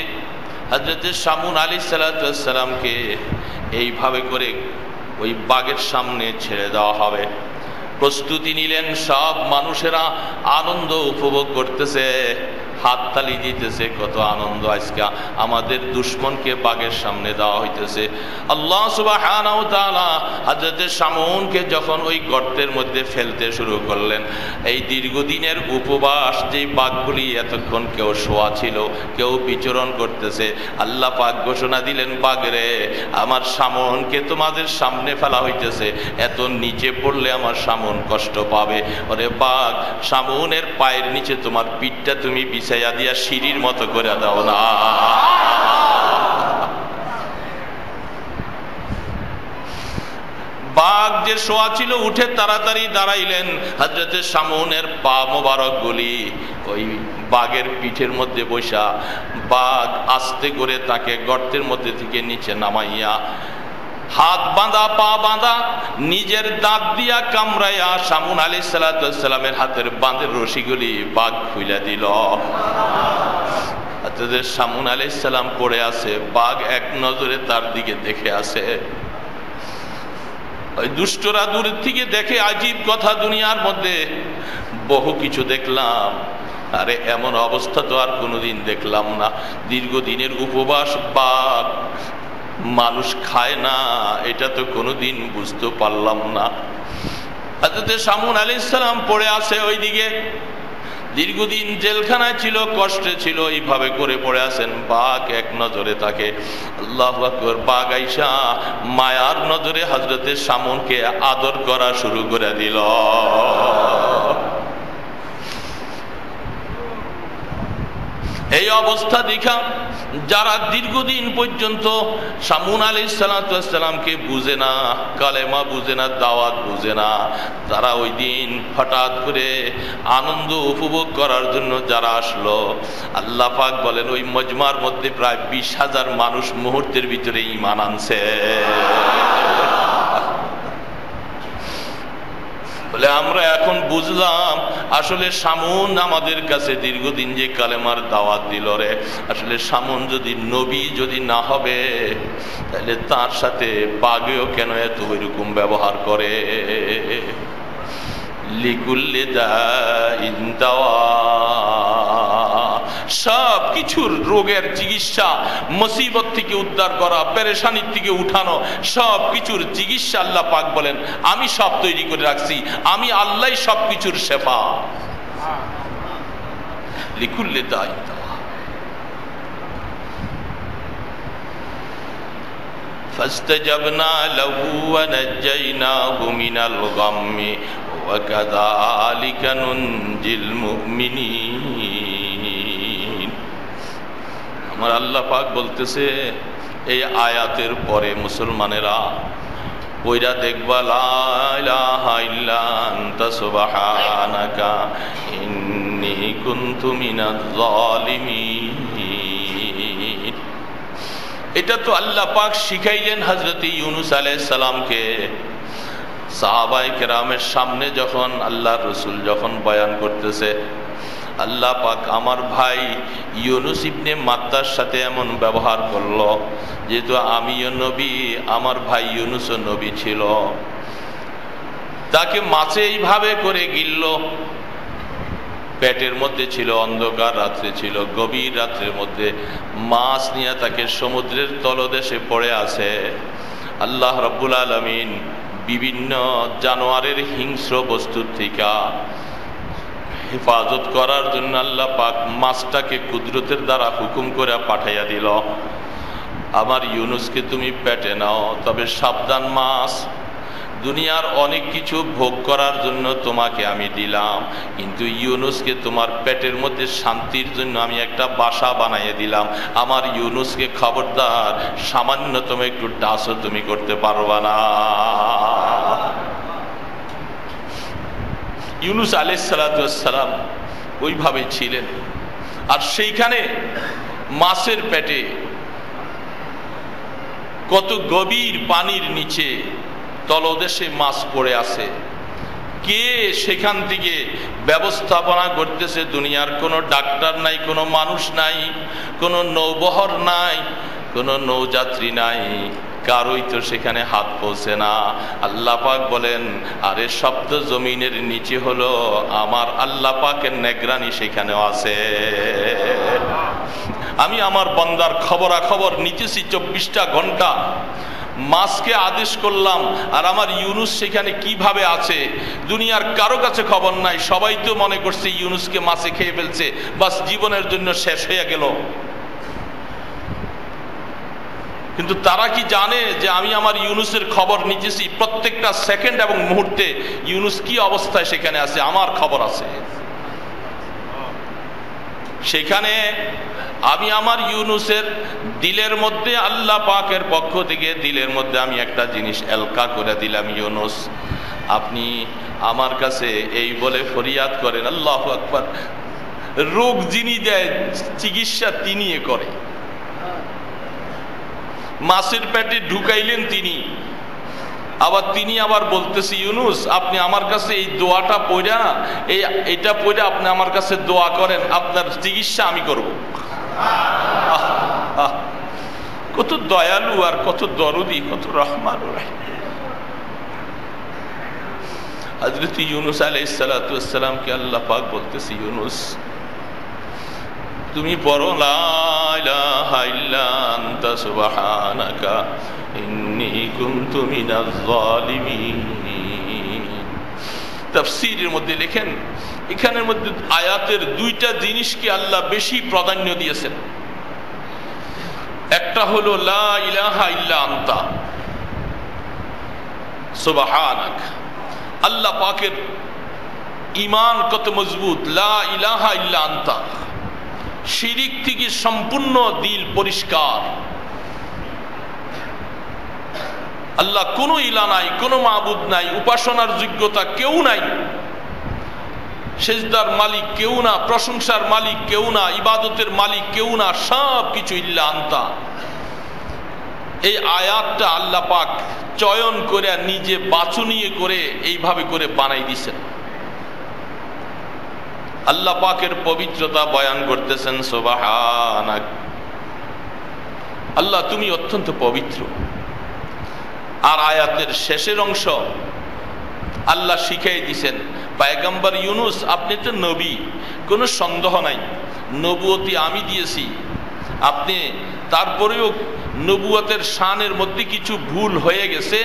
হযরত শামউন আলাইহিস সালাতু ওয়াস সালামকে এইভাবে করে ওই বাঘের সামনে ছেড়ে দেওয়া হবে। প্রস্তুতি নিলেন, সব মানুষেরা আনন্দ উপভোগ করতেছে, হাততালি দিতেছে, কত আনন্দ, আজকে আমাদের দুশমনকে বাঘের সামনে দেওয়া হইতেছে। আল্লাহ সুবহানাহু ওয়া তাআলা হযরত শামউনকে যখন ওই গর্তের মধ্যে ফেলতে শুরু করলেন, এই দীর্ঘদিনের উপবাস, যে বাঘগুলি এতক্ষণ কেউ শোয়া ছিল, কেউ বিচরণ করতেছে, আল্লাহ পাক ঘোষণা দিলেন, বাঘরে আমার শামউনকে তোমাদের সামনে ফেলা হইতেছে, এত নিচে পড়লে আমার শামউন কষ্ট পাবে। ওরে বাঘ, শামউনের পায়ের নিচে তোমার পিঠটা তুমি বিছাইয়া দিয়া সিঁড়ির মতো করে দাও না। বাঘ যে শোয়া ছিল উঠে তাড়াতাড়ি দাঁড়াইলেন, হযরত শামউনের পা মোবারক গুলি ওই বাঘের পিঠের মধ্যে বসা, বাঘ আস্তে করে তাকে গর্তের মধ্যে থেকে নিচে নামাইয়া, হাত বাঁধা পা বাঁধা, নিজের দাঁত দিয়া কামড়াইয়া শামউন আলাইহিস সালাতু ওয়াস সালামের হাতের বাঁধের রশিগুলি বাঘ খুইলা দিল। হযরত শামউন আলাইহিস সালাম পড়ে আছে, বাঘ এক নজরে তার দিকে দেখে আছে। ওই দুষ্টরা দূর থেকে দেখে, আজীব কথা, দুনিয়ার মধ্যে বহু কিছু দেখলাম, আরে এমন অবস্থা তো আর কোনোদিন দেখলাম না। দীর্ঘদিনের উপবাস, বাঘ মানুষ খায় না, এটা তো কোনোদিন বুঝতে পারলাম না। হযরত শামউন আলাইহিস সালাম পড়ে আছে ওইদিকে, দীর্ঘদিন জেলখানায় ছিল, কষ্টে ছিল, এইভাবে করে পড়ে আছেন। বাঘ এক নজরে তাকে, আল্লাহু আকবার, বাঘ আইসা মায়ার নজরে হযরত শামউনকে আদর করা শুরু করে দিল। এই অবস্থা দেখা যারা দীর্ঘদিন পর্যন্ত শামুন আলাইহিস সালামকে বুঝে না, কালেমা বুঝে না, দাওয়াত বুঝে না, তারা ওই দিন হঠাৎ করে আনন্দ উপভোগ করার জন্য যারা আসলো, আল্লাহ পাক বলেন ওই মজমার মধ্যে প্রায় 20,000 মানুষ মুহূর্তের ভিতরে ঈমান আনছে। বলে আমরা এখন বুঝলাম আসলে শামুন আমাদের কাছে দীর্ঘদিন যে কালেমার দাওয়াত দিল রে, আসলে শামুন যদি নবী যদি না হবে তাহলে তার সাথে বাঘেও কেন এত ওইরকম ব্যবহার করে। লিকুল্লি দাইন দাওয়া, সব কিছুর রোগের চিকিৎসা, মুসিবত থেকে উদ্ধার করা, পেরেশানির থেকে উঠানো, সব কিছুর চিকিৎসা আল্লাহ পাক বলেন আমি সব তৈরি করে রাখছি, আমি আল্লাহ সব কিছুর শেফা। লিকুল্লি দাইন দাওয়া। ফাস্তাজাবনা লাহু ওয়া নাজ্জাইনাহু মিনাল গাম্মি ওয়া কাযালিকা নুনজিল মুমিনিন। আমার আল্লাহ পাক বলতেছে এই আয়াতের পরে মুসলমানেরা ওইরা দেখবা লা ইলাহা ইল্লা আনতা সুবহানাকা ইন্নী কুনতু মিনাজ জালিমিন। এটা তো আল্লাহ পাক শিখাইলেন হযরত ইউনূস আলাইহিস সালামকে। সাহাবায়ে কেরামের সামনে যখন আল্লাহর রাসূল যখন বয়ান করতেছে, আল্লাহ পাক আমার ভাই ইউনূস ইবনে মাত্তার সাথে এমন ব্যবহার করলো, যেহেতু আমিও নবী, আমার ভাই ইউনূসও নবী ছিল, তাকে মাছে এইভাবে করে গিলল। পেটের মধ্যে ছিল, অন্ধকার রাত্রে ছিল, গভীর রাত্রের মধ্যে মাছ নিয়ে তাকে সমুদ্রের তলদেশে পড়ে আছে। আল্লাহ রাব্বুল আলামিন বিভিন্ন জানোয়ারের হিংস্র বস্তুর থেকে হেফাজত করার জন্য আল্লাহ পাক মাছটাকে কুদরতের দ্বারা হুকুম করে পাঠাইয়া দিল, আমার ইউনূসকে তুমি পেটে নাও, তবে সাবধান মাছ, দুনিয়ার অনেক কিছু ভোগ করার জন্য তোমাকে আমি দিলাম, কিন্তু ইউনূসকে তোমার পেটের মধ্যে শান্তির জন্য আমি একটা বাসা বানাইয়ে দিলাম, আমার ইউনূসকে খবরদার সামান্যতম একটু টাচও তুমি করতে পারবা না। ইউনূস আলাইহিস সালাম ওইভাবে ছিলেন। আর সেইখানে মাছের পেটে কত গভীর পানির নিচে তলদেশে মাছ পড়ে আছে, কে সেখান থেকে ব্যবস্থাপনা করতেছে? দুনিয়ার কোনো ডাক্তার নাই, কোনো মানুষ নাই, কোনো নৌবহর নাই, কোনো নৌযাত্রী নাই, কারোই তো সেখানে হাত পৌঁছে না। আল্লাহ পাক বলেন আরে সপ্ত জমিনের নিচে হলো আমার আল্লাহ পাকের নেগরানি সেখানেও আছে। আমি আমার বান্দার খবরাখবর নিতেছি 24টা ঘন্টা, মাছকে আদেশ করলাম, আর আমার ইউনূস সেখানে কিভাবে আছে দুনিয়ার কারো কাছে খবর নাই। সবাই তো মনে করছে ইউনূসকে মাছে খেয়ে ফেলছে, বাস জীবনের জন্য শেষ হয়ে গেল। কিন্তু তারা কি জানে যে আমি আমার ইউনূসের খবর নিতেছি, প্রত্যেকটা সেকেন্ড এবং মুহূর্তে ইউনূস কি অবস্থায় সেখানে আছে আমার খবর আছে। সেখানে আমি আমার ইউনূসের দিলের মধ্যে আল্লাহ পাকের পক্ষ থেকে দিলের মধ্যে আমি একটা জিনিস এলকা করে দিলাম, ইউনূস আপনি আমার কাছে এই বলে ফরিয়াদ করেন। আল্লাহু আকবার। রোগ যিনি দেয় চিকিৎসা তিনি করে, মাছের পেটে ঢুকাইলেন তিনি, আবার তিনি আবার বলতেছি ইউনূস আপনি আমার কাছে এই দোয়াটা পড়া, এটা পড়ে আপনি আমার কাছে দোয়া করেন, আপনার চিকিৎসা আমি করব। কত দয়ালু আর কত দরদি, কত রহমান রাহিম। হযরত ইউনূস আলাইহিস সালামকে আল্লাহ পাক বলতেছি ইউনূস তুমি পড়ো লা ইলাহা ইল্লা আনতা সুবহানাকা ইন্নী কুনতু মিনাজ জালিমিন। তাফসীরের মধ্যে লেখেন এখানের মধ্যে আয়াতের দুইটা জিনিসকে আল্লাহ বেশি প্রাধান্য দিয়েছেন। একটা হলো লা ইলাহা ইল্লা আনতা সুবহানাকা, আল্লাহ পাকের ঈমান কত মজবুত, লা ইলাহা ইল্লা আনতা, শিরিক থেকে সম্পূর্ণ দিল পরিষ্কার। আল্লাহ কোনো ইলা নাই, কোনো মাবুদ নাই, উপাসনার যোগ্যতা কেউ নাই, সেজদার মালিক কেউ না, প্রশংসার মালিক কেউ না, ইবাদতের মালিক কেউ না, সব কিছু ইল্লা আনতা। এই আয়াতটা আল্লাহ পাক চয়ন করে নিজে বাছুনিয়ে করে এইভাবে করে বানাই দিছেন। আল্লাহ পাকের পবিত্রতা বয়ান করতেছেন, সুবহানাক, আল্লাহ তুমি অত্যন্ত পবিত্র। আর আয়াতের শেষের অংশ আল্লাহ শিখিয়ে দিছেন, পয়গম্বর ইউনুস আপনি তো নবী, কোনো সন্দেহ নাই, নবুয়তি আমি দিয়েছি, আপনি তারপরেও নবুয়তের শানের মধ্যে কিছু ভুল হয়ে গেছে,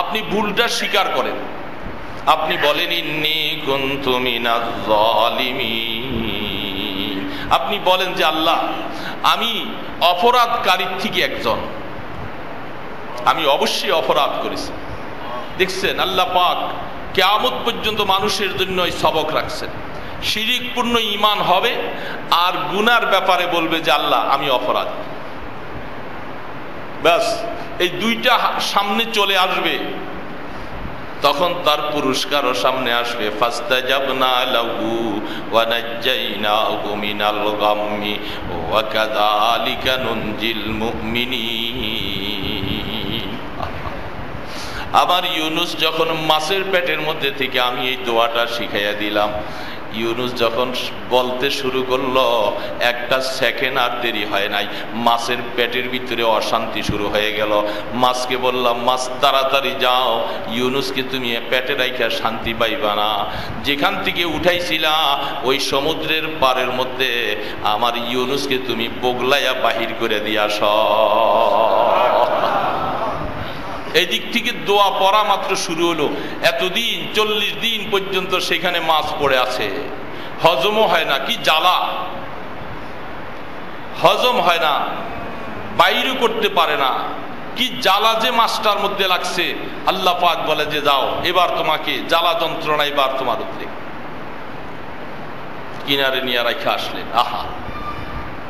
আপনি ভুলটা স্বীকার করেন। আপনি বলেন ইন্নী কুনতু মিনাজ জালিমিন, আপনি বলেন যে আল্লাহ আমি অপরাধকারীর থেকে একজন, আমি অবশ্যই অপরাধ করেছি। দেখছেন আল্লাহ পাক কিয়ামত পর্যন্ত মানুষের জন্য সবক রাখছেন। শিরিকপূর্ণ ঈমান হবে আর গুনার ব্যাপারে বলবে যে আল্লাহ আমি অপরাধী। ব্যাস এই দুইটা সামনে চলে আসবে, তখন তার পুরস্কারও সামনে আসবে। ফাস্তাজাবনা লাহু ওয়া নাজ্জাইনাহু মিনাল গাম্মি ওয়া কাযালিকা নুনজিল মুমিনিন। আমার ইউনুস যখন মাছের পেটের মধ্যে থেকে আমি এই দোয়াটা শিখাইয়া দিলাম, ইউনুস যখন বলতে শুরু করলো, একটা সেকেন্ড আর দেরি হয় নাই, মাছের পেটের ভিতরে অশান্তি শুরু হয়ে গেল। মাছকে বললাম, মাছ তাড়াতাড়ি যাও, ইউনুসকে তুমি পেটে রাইখা শান্তি পাইবা না, যেখান থেকে উঠাইছিলা ওই সমুদ্রের পাড়ের মধ্যে আমার ইউনুসকে তুমি বগলাইয়া বাহির করে দিয়ে আস। এই দিক থেকে দোয়া পড়া মাত্র শুরু হলো, এতদিন 40 দিন পর্যন্ত সেখানে মাছ পড়ে আছে, হজমও হয় না, কি জ্বালা, হজম হয় না, বাইরও করতে পারে না, কি জ্বালা যে মাছটার মধ্যে লাগছে। আল্লাহ পাক বলে যে যাও, এবার তোমাকে জ্বালা যন্ত্রণা এবার তোমার উদ্রেক। কিনারে নিয়ে রাখা আসলেন, আহা,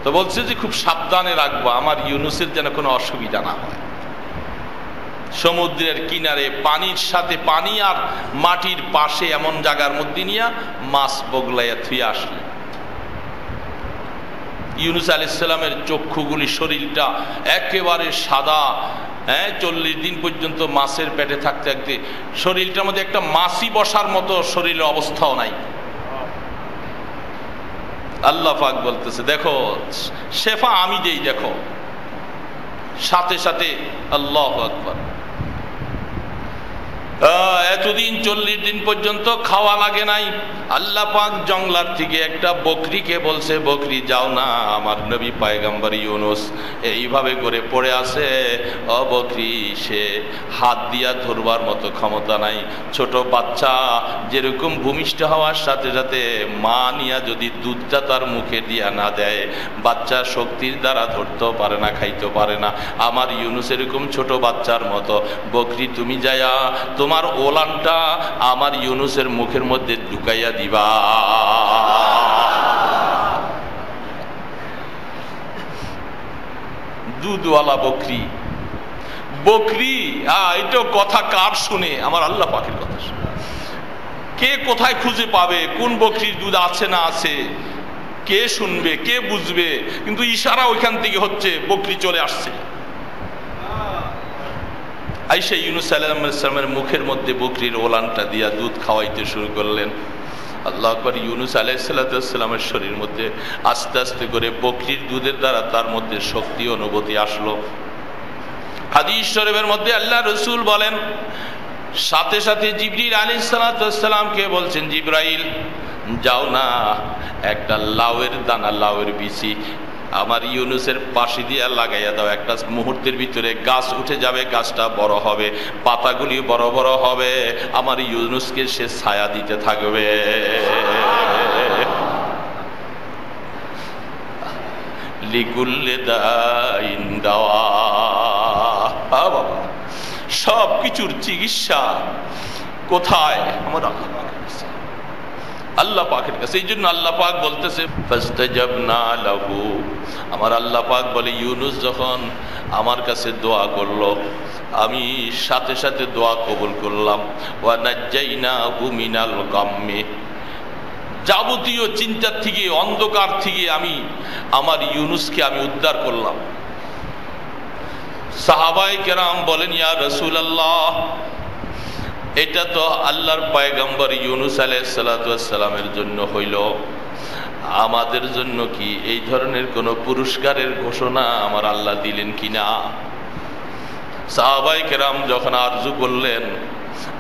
তো বলছে যে খুব সাবধানে রাখবো, আমার ইউনুসের যেন কোনো অসুবিধা না হয়। সমুদ্রের কিনারে পানির সাথে পানি আর মাটির পাশে এমন জায়গার মধ্যে নিয়ে মাছ বগলাইয়া থুয়ে আসলেন। ইউনুস আলাইহিস সালামের চক্ষুগুলি, শরীরটা একেবারে সাদা, 40 দিন পর্যন্ত মাছের পেটে থাকতে থাকতে শরীরটার মধ্যে একটা মাছি বসার মতো শরীরের অবস্থাও নাই। আল্লাহ পাক বলতেছে দেখো শেফা আমি দেই, দেখো, সাথে সাথে আল্লাহু আকবার। এতদিন 40 দিন পর্যন্ত খাওয়া লাগে নাই, আল্লাহ পাক জঙ্গলার থেকে একটা বকরিকে বলছে, বকরি যাও না, আমার নবী পয়গম্বর ইউনুস এইভাবে করে পড়ে আছে, ও বকরি, সে হাত দিয়া ধরবার মতো ক্ষমতা নাই। ছোট বাচ্চা যেরকম ভূমিষ্ঠ হওয়ার সাথে সাথে মা নিয়া যদি দুধটা তার মুখে দিয়া না দেয়, বাচ্চা শক্তির দ্বারা ধরতেও পারে না, খাইতেও পারে না। আমার ইউনুস এরকম ছোট বাচ্চার মতো, বকরি তুমি যায়া তোমার ওলানটা আমার ইউনুসের মুখের মধ্যে ঢুকাইয়া দিবা। দুধওয়ালা বকরি, বকরি, এটা কথা কার শুনে? আমার আল্লাহ পাকের কথা শুনে। কে কোথায় খুঁজে পাবে কোন বকরির দুধ আছে না আছে, কে শুনবে, কে বুঝবে? কিন্তু ইশারা ওইখান থেকে হচ্ছে, বকরি চলে আসছে। আয়েশা ইউনুস আলাইহিস সালামের মুখের মধ্যে বকরির ওলানটা দিয়া দুধ খাওয়াইতে শুরু করলেন। আল্লাহু আকবার। ইউনুস আলাইহিস সালামের শরীরের মধ্যে আস্তে আস্তে করে বকরির দুধের দ্বারা তার মধ্যে শক্তি অনুভূতি আসলো। হাদিস শরীফের মধ্যে আল্লাহ রাসূল বলেন, সাথে সাথে জিবরিল আলাইহিস সালামকে বলছেন, জিবরাইল যাও না, একটা লাউয়ের দানা, লাউয়ের বিচি আমার ইউনুসের পাশে দিয়া লাগাইয়া দাও, একটা মুহূর্তের ভিতরে গাছ উঠে যাবে, গাছটা বড় হবে, পাতাগুলি বড় বড় হবে, আমার ইউনুসকে সে ছায়া দিতে থাকবে। লিকুল্লি দাইন দাওয়া, বাবা, সব কিছুর চিকিৎসা কোথায়? আমার আল্লাহ। আল্লাহ পাকের কাছে। এই জন্য আল্লাহ পাক বলতেছে ফাস্তাজাবনা লাহু, আমার আল্লাহ পাক বলে ইউনুস যখন আমার কাছে দোয়া করলো আমি সাথে সাথে দোয়া কবুল করলাম। ওয়া নাজ্জাইনাহু মিনাল গাম্মি, যাবতীয় চিন্তার থেকে অন্ধকার থেকে আমি আমার ইউনুসকে আমি উদ্ধার করলাম। সাহাবায়ে কেরাম বলেন ইয়া রাসূলুল্লাহ, এটা তো আল্লাহর পয়গম্বর ইউনুস আলাইহিস সালাতু ওয়াস সালামের জন্য হইল, আমাদের জন্য কি এই ধরনের কোনো পুরস্কারের ঘোষণা আমার আল্লাহ দিলেন কিনা? সাহাবায়ে কেরাম যখন আরজু করলেন,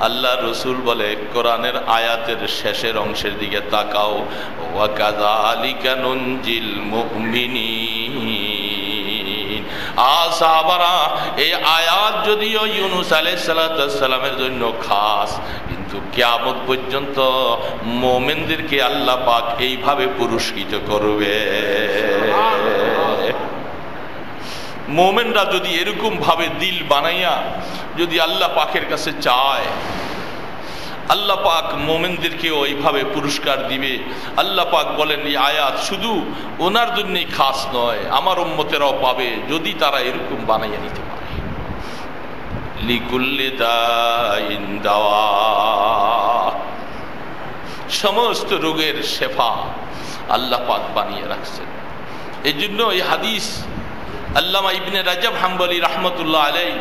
আল্লাহ রসুল বলে কোরআনের আয়াতের শেষের অংশের দিকে তাকাও, ওয়া কাযালিকা নুনজিল মুমিনিন। সাহাবারা, এই আয়াত যদিও ইউনুস আলাইহিস সালাতু ওয়াস সালামের জন্য খাস, কিন্তু কিয়ামত পর্যন্ত মুমিনদেরকে আল্লাহ পাক এইভাবে পুরস্কৃত করবে। মোমেনরা যদি এরকম ভাবে দিল বানাইয়া যদি আল্লাহ পাকের কাছে চায়, আল্লাহ পাক মোমেনদেরকে ওইভাবে পুরস্কার দিবে। আল্লাহ পাক বলেন এই আয়াত শুধু ওনার জন্যই খাস নয়, আমার উম্মতেরাও পাবে যদি তারা এরকম বানাইয়া নিতে পারে। লিকুল্লি দাইন দাওয়া, সমস্ত রোগের শেফা আল্লাহ পাক বানিয়ে রাখছেন। এই জন্য এই হাদিস আল্লামা ইবনে রাজব হাম্বলি রাহমাতুল্লাহ আলাইহি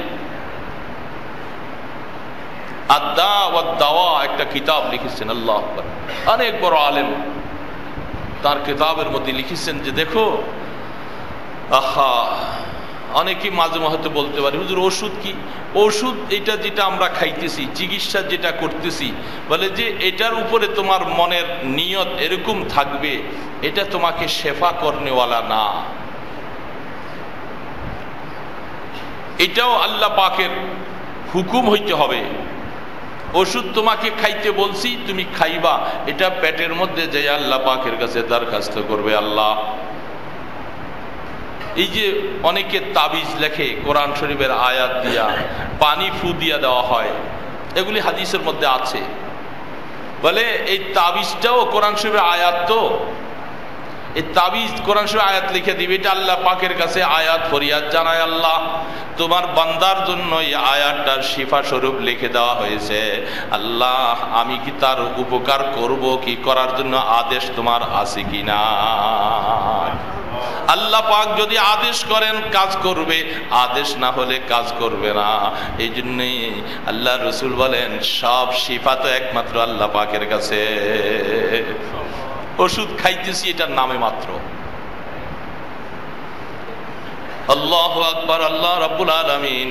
আদ-দা ওয়াদ দাওয়া একটা কিতাব লিখেছেন। আল্লাহু আকবার, অনেক বড় আলেম। তার কিতাবের মধ্যে লিখেছেন যে দেখো, অনেকে মাঝে মাঝে বলতে পারে হুজুর ওষুধ কি? ওষুধ এটা যেটা আমরা খাইতেছি, চিকিৎসা যেটা করতেছি, বলে যে এটার উপরে তোমার মনের নিয়ত এরকম থাকবে, এটা তোমাকে শেফা করনেওয়ালা না। এটাও আল্লাহ পাকের হুকুম হইতে হবে। ওষুধ তোমাকে খাইতে বলছি, তুমি খাইবা, এটা পেটের মধ্যে যে আল্লাহ পাকের কাছে দরখাস্ত করবে, আল্লাহ। এই যে অনেকে তাবিজ লেখে কোরআন শরীফের আয়াত দিয়া, পানি ফু দিয়া দেওয়া হয়, এগুলি হাদিসের মধ্যে আছে। বলে এই তাবিজটাও কোরআন শরীফের আয়াত, তো এই তাবিজ কোরআন শরীফের আয়াত লিখে দিবে, এটা আল্লাহ পাকের কাছে আয়াত ফরিয়াদ জানায়, আল্লাহ তোমার বান্দার জন্য এই আয়াতটার শিফা স্বরূপ লিখে দেওয়া হয়েছে, আল্লাহ আমি কি তার উপকার করব কি, করার জন্য আদেশ তোমার আছে কিনা? আল্লাহ পাক যদি আদেশ করেন কাজ করবে, আদেশ না হলে কাজ করবে না। এই জন্যই আল্লাহ রসুল বলেন সব শিফা তো একমাত্র আল্লাহ পাকের কাছে। ওষুধ খাইতেছি এটার নামে মাত্র। আল্লাহু আকবার, আল্লাহ রাব্বুল আলামিন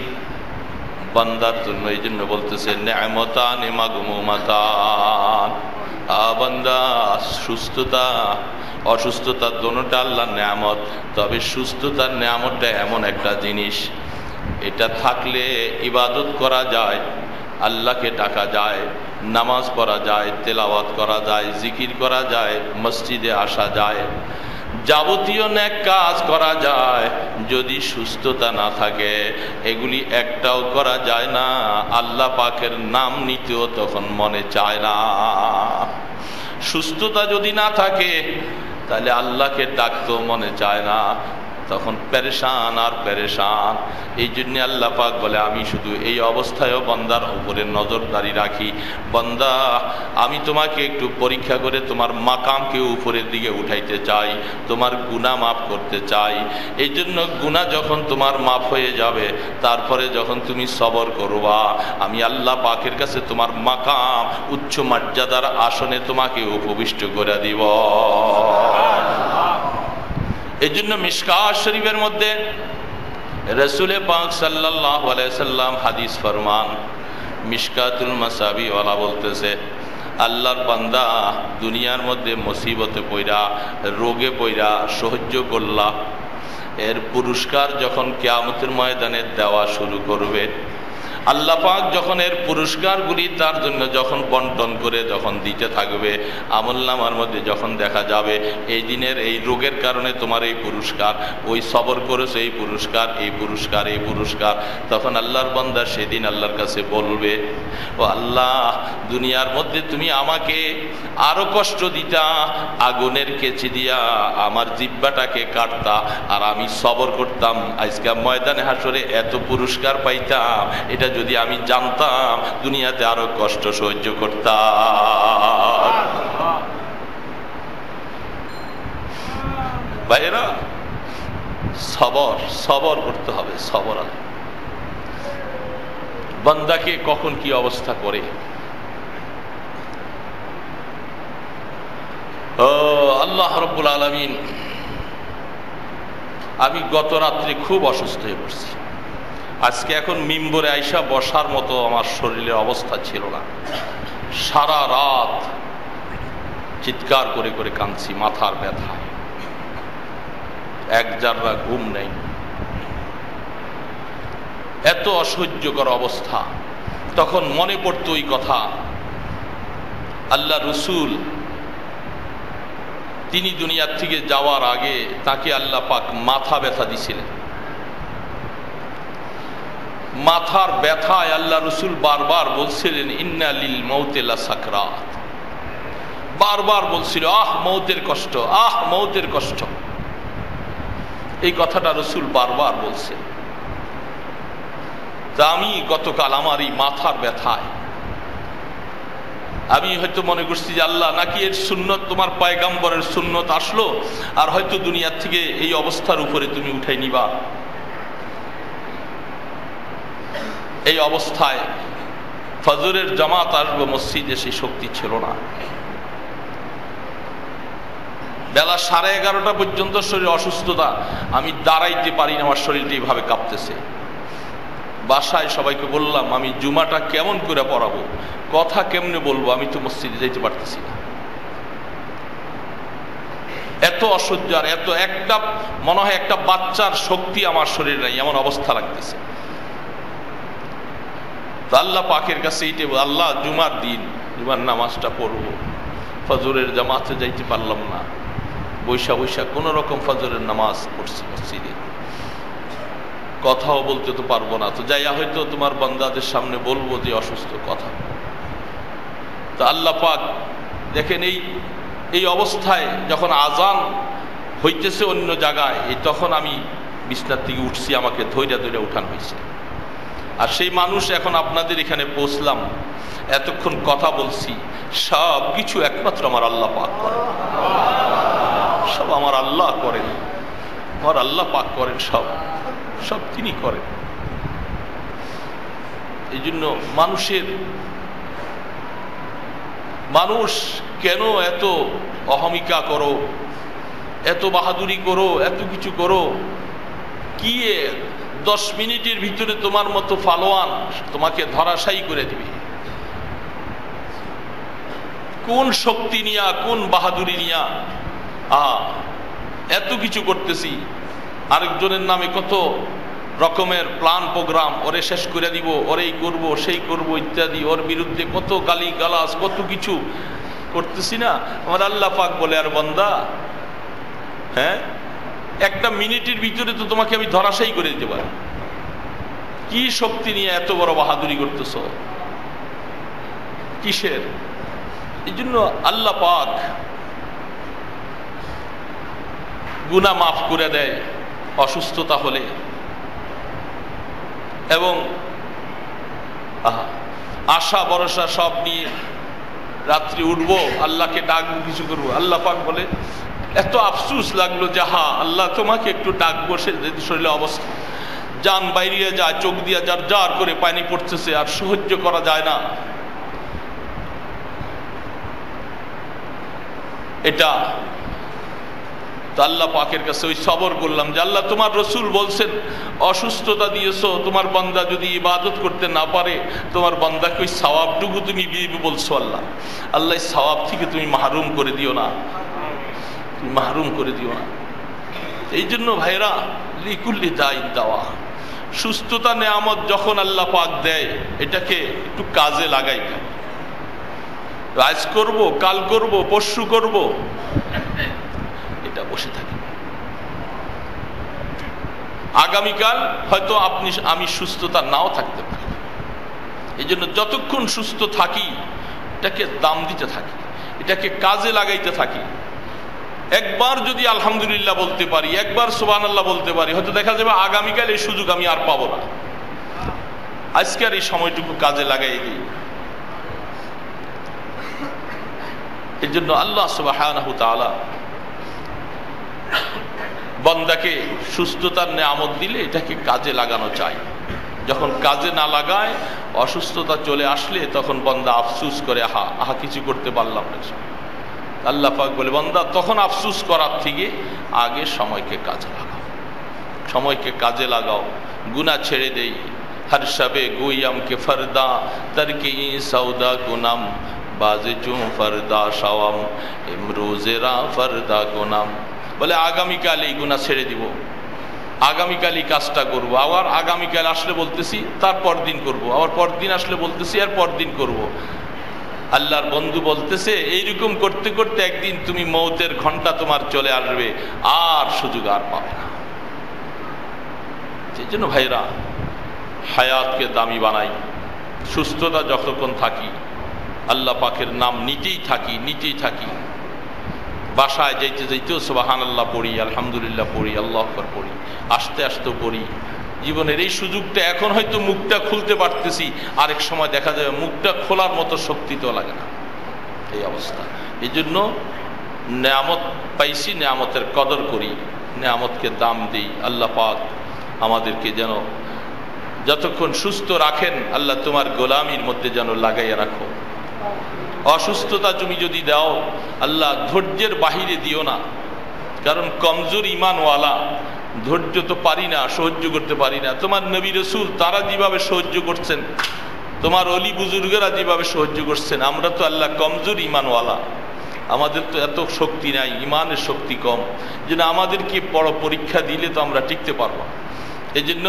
বান্দার জন্য এই জন্য বলতেছে নি'মাতান মাগমুমাতান। বান্দা, সুস্থতা অসুস্থতা দোনোটা আল্লাহর নেয়ামত, তবে সুস্থতার নেয়ামতটা এমন একটা জিনিস, এটা থাকলে ইবাদত করা যায়, আল্লাহকে ডাকা যায়, নামাজ পড়া যায়, তেলাওয়াত করা যায়, জিকির করা যায়, মসজিদে আসা যায়, যাবতীয় নেক কাজ করা যায়। যদি সুস্থতা না থাকে এগুলি একটাও করা যায় না। আল্লাহ পাকের নাম নিতেও তখন মনে চায় না। সুস্থতা যদি না থাকে তাহলে আল্লাহকে ডাকতেও মনে চায় না, তখন পেরেশান আর পেরেশান। এই জন্য আল্লাহ পাক বলে আমি শুধু এই অবস্থায়ও বান্দার উপরে নজরদারি রাখি। বান্দা, আমি তোমাকে একটু পরীক্ষা করে তোমার মাকামকে উপরের দিকে উঠাইতে চাই, তোমার গুনাহ মাফ করতে চাই। এই জন্য গুনাহ যখন তোমার মাফ হয়ে যাবে, তারপরে যখন তুমি সবর করবা, আমি আল্লাহ পাকের কাছে তোমার মাকাম উচ্চ মর্যাদার আসনে তোমাকে উপবিষ্ট করে দিব। এই জন্য মিশকাত শরীফের মধ্যে রাসূল পাক সাল্লাল্লাহু আলাইহি সাল্লাম হাদিস ফরমান, মিশকাতুল মাসাবি ওয়ালা বলতেছে, আল্লাহর বান্দা দুনিয়ার মধ্যে মুসিবতে পইরা, রোগে পইরা সহ্য করলা, এর পুরস্কার যখন কিয়ামতের ময়দানে দেওয়া শুরু করবে, আল্লাহ পাক যখন এর পুরস্কারগুলি তার জন্য যখন বন্টন করে যখন দিতে থাকবে, আমলনামার মধ্যে যখন দেখা যাবে এই দিনের এই রোগের কারণে তোমার এই পুরস্কার, ওই সবর করেছে এই পুরস্কার, এই পুরস্কার, এই পুরস্কার, তখন আল্লাহর বান্দা সেদিন আল্লাহর কাছে বলবে, ও আল্লাহ, দুনিয়ার মধ্যে তুমি আমাকে আরো কষ্ট দিতা, আগুনের কেচি দিয়া আমার জিহ্বাটাকে কাটতা, আর আমি সবর করতাম, আজকে ময়দানে হাসরে এত পুরস্কার পাইতাম, এটা যদি আমি জানতাম দুনিয়াতে আরো কষ্ট সহ্য করতাম। ভাইরা, সবর সবর করতে হবে। সবর বান্দাকে কখন কি অবস্থা করে। ও আল্লাহ রাব্বুল আলামিন, আমি গত রাত্রে খুব অসুস্থ হয়ে পড়ছি। আজকে এখন মিম্বরে আইসা বসার মতো আমার শরীরের অবস্থা ছিল না। সারা রাত চিৎকার করে করে কাঁদছি, মাথার ব্যথায় এক জাররা ঘুম নেই, এত অসহ্যকর অবস্থা। তখন মনে পড়তো ওই কথা, আল্লাহ রসুল তিনি দুনিয়ার থেকে যাওয়ার আগে তাকে আল্লাহ পাক মাথা ব্যথা দিছিলেন। মাথার ব্যথায় আল্লাহ রসুল বারবার বলছিলেন, ইন্না লিল মৌতি লাসাকরাত, বারবার বলছিল, আহ মৌতের কষ্ট, আহ মৌতের কষ্ট। এই কথাটা রসুল বারবার বলছে। তা আমি গতকাল আমার এই মাথার ব্যথায় আমি হয়তো মনে করছি যে আল্লাহ নাকি এর সুন্নত, তোমার পয়গাম্বরের সুন্নত আসলো, আর হয়তো দুনিয়ার থেকে এই অবস্থার উপরে তুমি উঠাই নিবা। এই অবস্থায় ফজরের জামাত আসবো মসজিদে, সেই শক্তি ছিল না। বেলা 11:30 পর্যন্ত শরীর অসুস্থতা, আমি দাঁড়াইতে পারি না, আমার শরীরটা এইভাবে কাঁপতেছে। বাসায় সবাইকে বললাম, আমি জুমাটা কেমন করে পড়াবো, কথা কেমনে বলবো, আমি তো মসজিদে যাইতে পারতেছি না। এত অসহ্য, আর এত একটা মনে হয় একটা বাচ্চার শক্তি আমার শরীরে নাই, এমন অবস্থা লাগতেছে। তো আল্লাহ পাকের কাছে এইটাই, আল্লাহ জুমার দিন জুমার নামাজটা পড়বো, ফজরের জামাতে যাইতে পারলাম না, বৈশা বৈশা কোন রকম ফজরের নামাজ পড়ছি মসজিদে, কথাও বলতে তো পারবো না। তো যাইয়া হয়তো তোমার বান্দাদের সামনে বলবো যে অসুস্থ কথা। তো আল্লাহ পাক দেখেন, এই অবস্থায় যখন আজান হইতেছে অন্য জায়গায়, তখন আমি বিছনার থেকে উঠছি, আমাকে ধৈর্য ধৈর্য উঠান হয়েছে। আর সেই মানুষ এখন আপনাদের এখানে পৌঁছলাম, এতক্ষণ কথা বলছি, সব কিছু একমাত্র আমার আল্লাহ পাক করেন, সব আমার আল্লাহ করেন, আমার আল্লাহ পাক করেন, সব সব তিনি করেন। এই জন্য মানুষ কেন এত অহমিকা করো, এত বাহাদুরি করো, এত কিছু করো, কি 10 মিনিটের ভিতরে তোমার মতো ফালোয়ান তোমাকে ধরাশায়ী করে দিবে। কোন শক্তি নিয়া, কোন বাহাদুরি নিয়া এত কিছু করতেছি, আরেকজনের নামে কত রকমের প্ল্যান প্রোগ্রাম, ওরে শেষ করে দিব, ওরেই করব, সেই করব ইত্যাদি, ওর বিরুদ্ধে কত গালি গালাজ, কত কিছু করতেছি না। আমার আল্লাহ পাক বলে, আর বান্দা, হ্যাঁ, একটা মিনিটের ভিতরে তো তোমাকে আমি ধরাশায়ী করে দিতে পারি। কি শক্তি নিয়ে এত বড় বাহাদুরি করতেছ, কিসের? এই জন্য আল্লাহ পাক গুনাহ মাফ করে দেয় অসুস্থতা হলে, এবং আশা ভরসা সব নিয়ে রাত্রি উঠবো, আল্লাহকে ডাকবো, কিছু করবো। আল্লাহ পাক বলে, এত আফসুস লাগলো যে আল্লাহ তোমাকে একটু ডাকবো, সে যদি শরীরে অবস্থা যান বাইরিয়ে যায়, চোখ দিয়ে যার জার করে পানি পড়তেছে, আর সহ্য করা যায় না। এটা তো আল্লাহ পাকের কাছে ওই সবর করলাম যে আল্লাহ, তোমার রসুল বলছেন অসুস্থতা দিয়েছো, তোমার বান্দা যদি ইবাদত করতে না পারে, তোমার বান্দাকে ওই সওয়াবটুকু তুমি বলছো, আল্লাহ আল্লাহ সওয়াব থেকে তুমি মাহরুম করে দিও না, মাহরুম করে দিও না। এই জন্য ভাইরা, লিকুল্লি দাইন দাওয়া, সুস্থতা নেয়ামত যখন আল্লাহ পাক দেয় এটাকে একটু কাজে লাগাই। আজ করব, কাল করব, পরশু করব, এটা বসে থাকি। আগামীকাল হয়তো আমি সুস্থতা নাও থাকতে পারি। এই জন্য যতক্ষণ সুস্থ থাকি এটাকে দাম দিতে থাকি, এটাকে কাজে লাগাইতে থাকি। একবার যদি আলহামদুলিল্লাহ বলতে পারি, একবার সুবহানাল্লাহ বলতে পারি, হয়তো দেখা যাবে আগামীকাল এই সুযোগ আমি আর পাবো না। আজকের এই সময়টুকু কাজে লাগাই দিই। এর জন্য আল্লাহ সুবহানাহু তাআলা বান্দাকে সুস্থতার নেয়ামত দিলে এটাকে কাজে লাগানো চাই। যখন কাজে না লাগায়, অসুস্থতা চলে আসলে তখন বান্দা আফসুস করে, আহা কিছু করতে পারলাম না। আল্লাহ পাক বলে, বান্দা তখন আফসুস করার থেকে আগে সময়কে কাজে লাগাও, সময়কে কাজে লাগাও। গুনাহ ছেড়ে দেই। হর শবে গোয়াম কে ফরদা তরকে সৌদা গুনাম বাজে চু ফরদা শাওয়াম ইমরোজেরা ফরদা গুনাম। বলে আগামীকাল এই গুনাহ ছেড়ে দিব, আগামীকালই কাজটা করব। আবার আগামীকাল আসলে বলতেছি তারপর দিন করব, আবার পরদিন আসলে বলতেছি আর পরদিন করব। আল্লাহর বন্ধু বলতেছে এইরকম করতে করতে একদিন তুমি মৌতের ঘন্টা তোমার চলে আসবে, আর সুযোগ আর পাবে না। সেই জন্য ভাইরা, হায়াতকে দামি বানাই। সুস্থতা যতক্ষণ থাকি আল্লাহ পাকের নাম নিতেই থাকি। বাসায় যাইতে যাইতেও সুবহানাল্লাহ পড়ি, আলহামদুলিল্লাহ পড়ি, আল্লাহু আকবার পড়ি, আস্তে আস্তে পড়ি। জীবনের এই সুযোগটা এখন হয়তো মুখটা খুলতে পারতেছি, আরেক সময় দেখা যাবে মুখটা খোলার মতো শক্তি তো লাগে না, এই অবস্থা। এই জন্য নেয়ামত পাইছি, নেয়ামতের কদর করি, নেয়ামতকে দাম দিই। আল্লাহ পাক আমাদেরকে যেন যতক্ষণ সুস্থ রাখেন, আল্লাহ তোমার গোলামির মধ্যে যেন লাগাইয়া রাখো। অসুস্থতা তুমি যদি দাও, আল্লাহ ধৈর্যের বাহিরে দিও না। কারণ কমজোর ইমানওয়ালা ধৈর্য তো পারি না, সহ্য করতে পারি না। তোমার নবী রাসূল তারা যেভাবে সহ্য করছেন, তোমার অলি বুজুর্গরা যেভাবে সহ্য করছেন, আমরা তো আল্লাহ কমজোর ইমানওয়ালা, আমাদের তো এত শক্তি নাই, ইমানের শক্তি কম। যেন আমাদেরকে বড় পরীক্ষা দিলে তো আমরা টিকতে পারবো। এই জন্য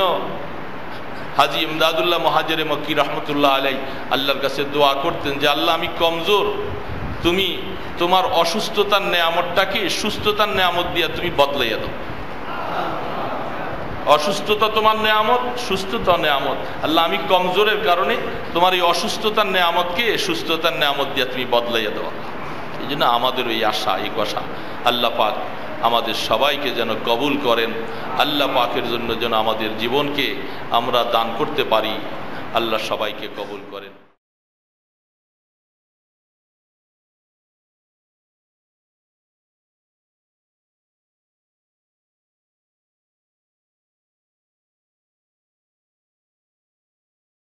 হাজী ইমদাদুল্লাহ মুহাজিরে মক্কি রহমতুল্লাহ আলাই আল্লাহর কাছে দোয়া করতেন যে আল্লাহ আমি কমজোর, তুমি তোমার অসুস্থতার নেয়ামতটাকে সুস্থতার নেয়ামত দিয়া তুমি বদলাইয়া দাও। অসুস্থতা তোমার নেয়ামত, সুস্থতা নেয়ামত। আল্লাহ আমি কমজোরের কারণে তোমার এই অসুস্থতার নেয়ামতকে সুস্থতার নেয়ামত দিয়া তুমি বদলাইয়া দাও। এই জন্য আমাদের ওই আশা, এই কথা আল্লাহ পাক আমাদের সবাইকে যেন কবুল করেন। আল্লাহ পাকের জন্য যেন আমাদের জীবনকে আমরা দান করতে পারি। আল্লাহ সবাইকে কবুল করেন।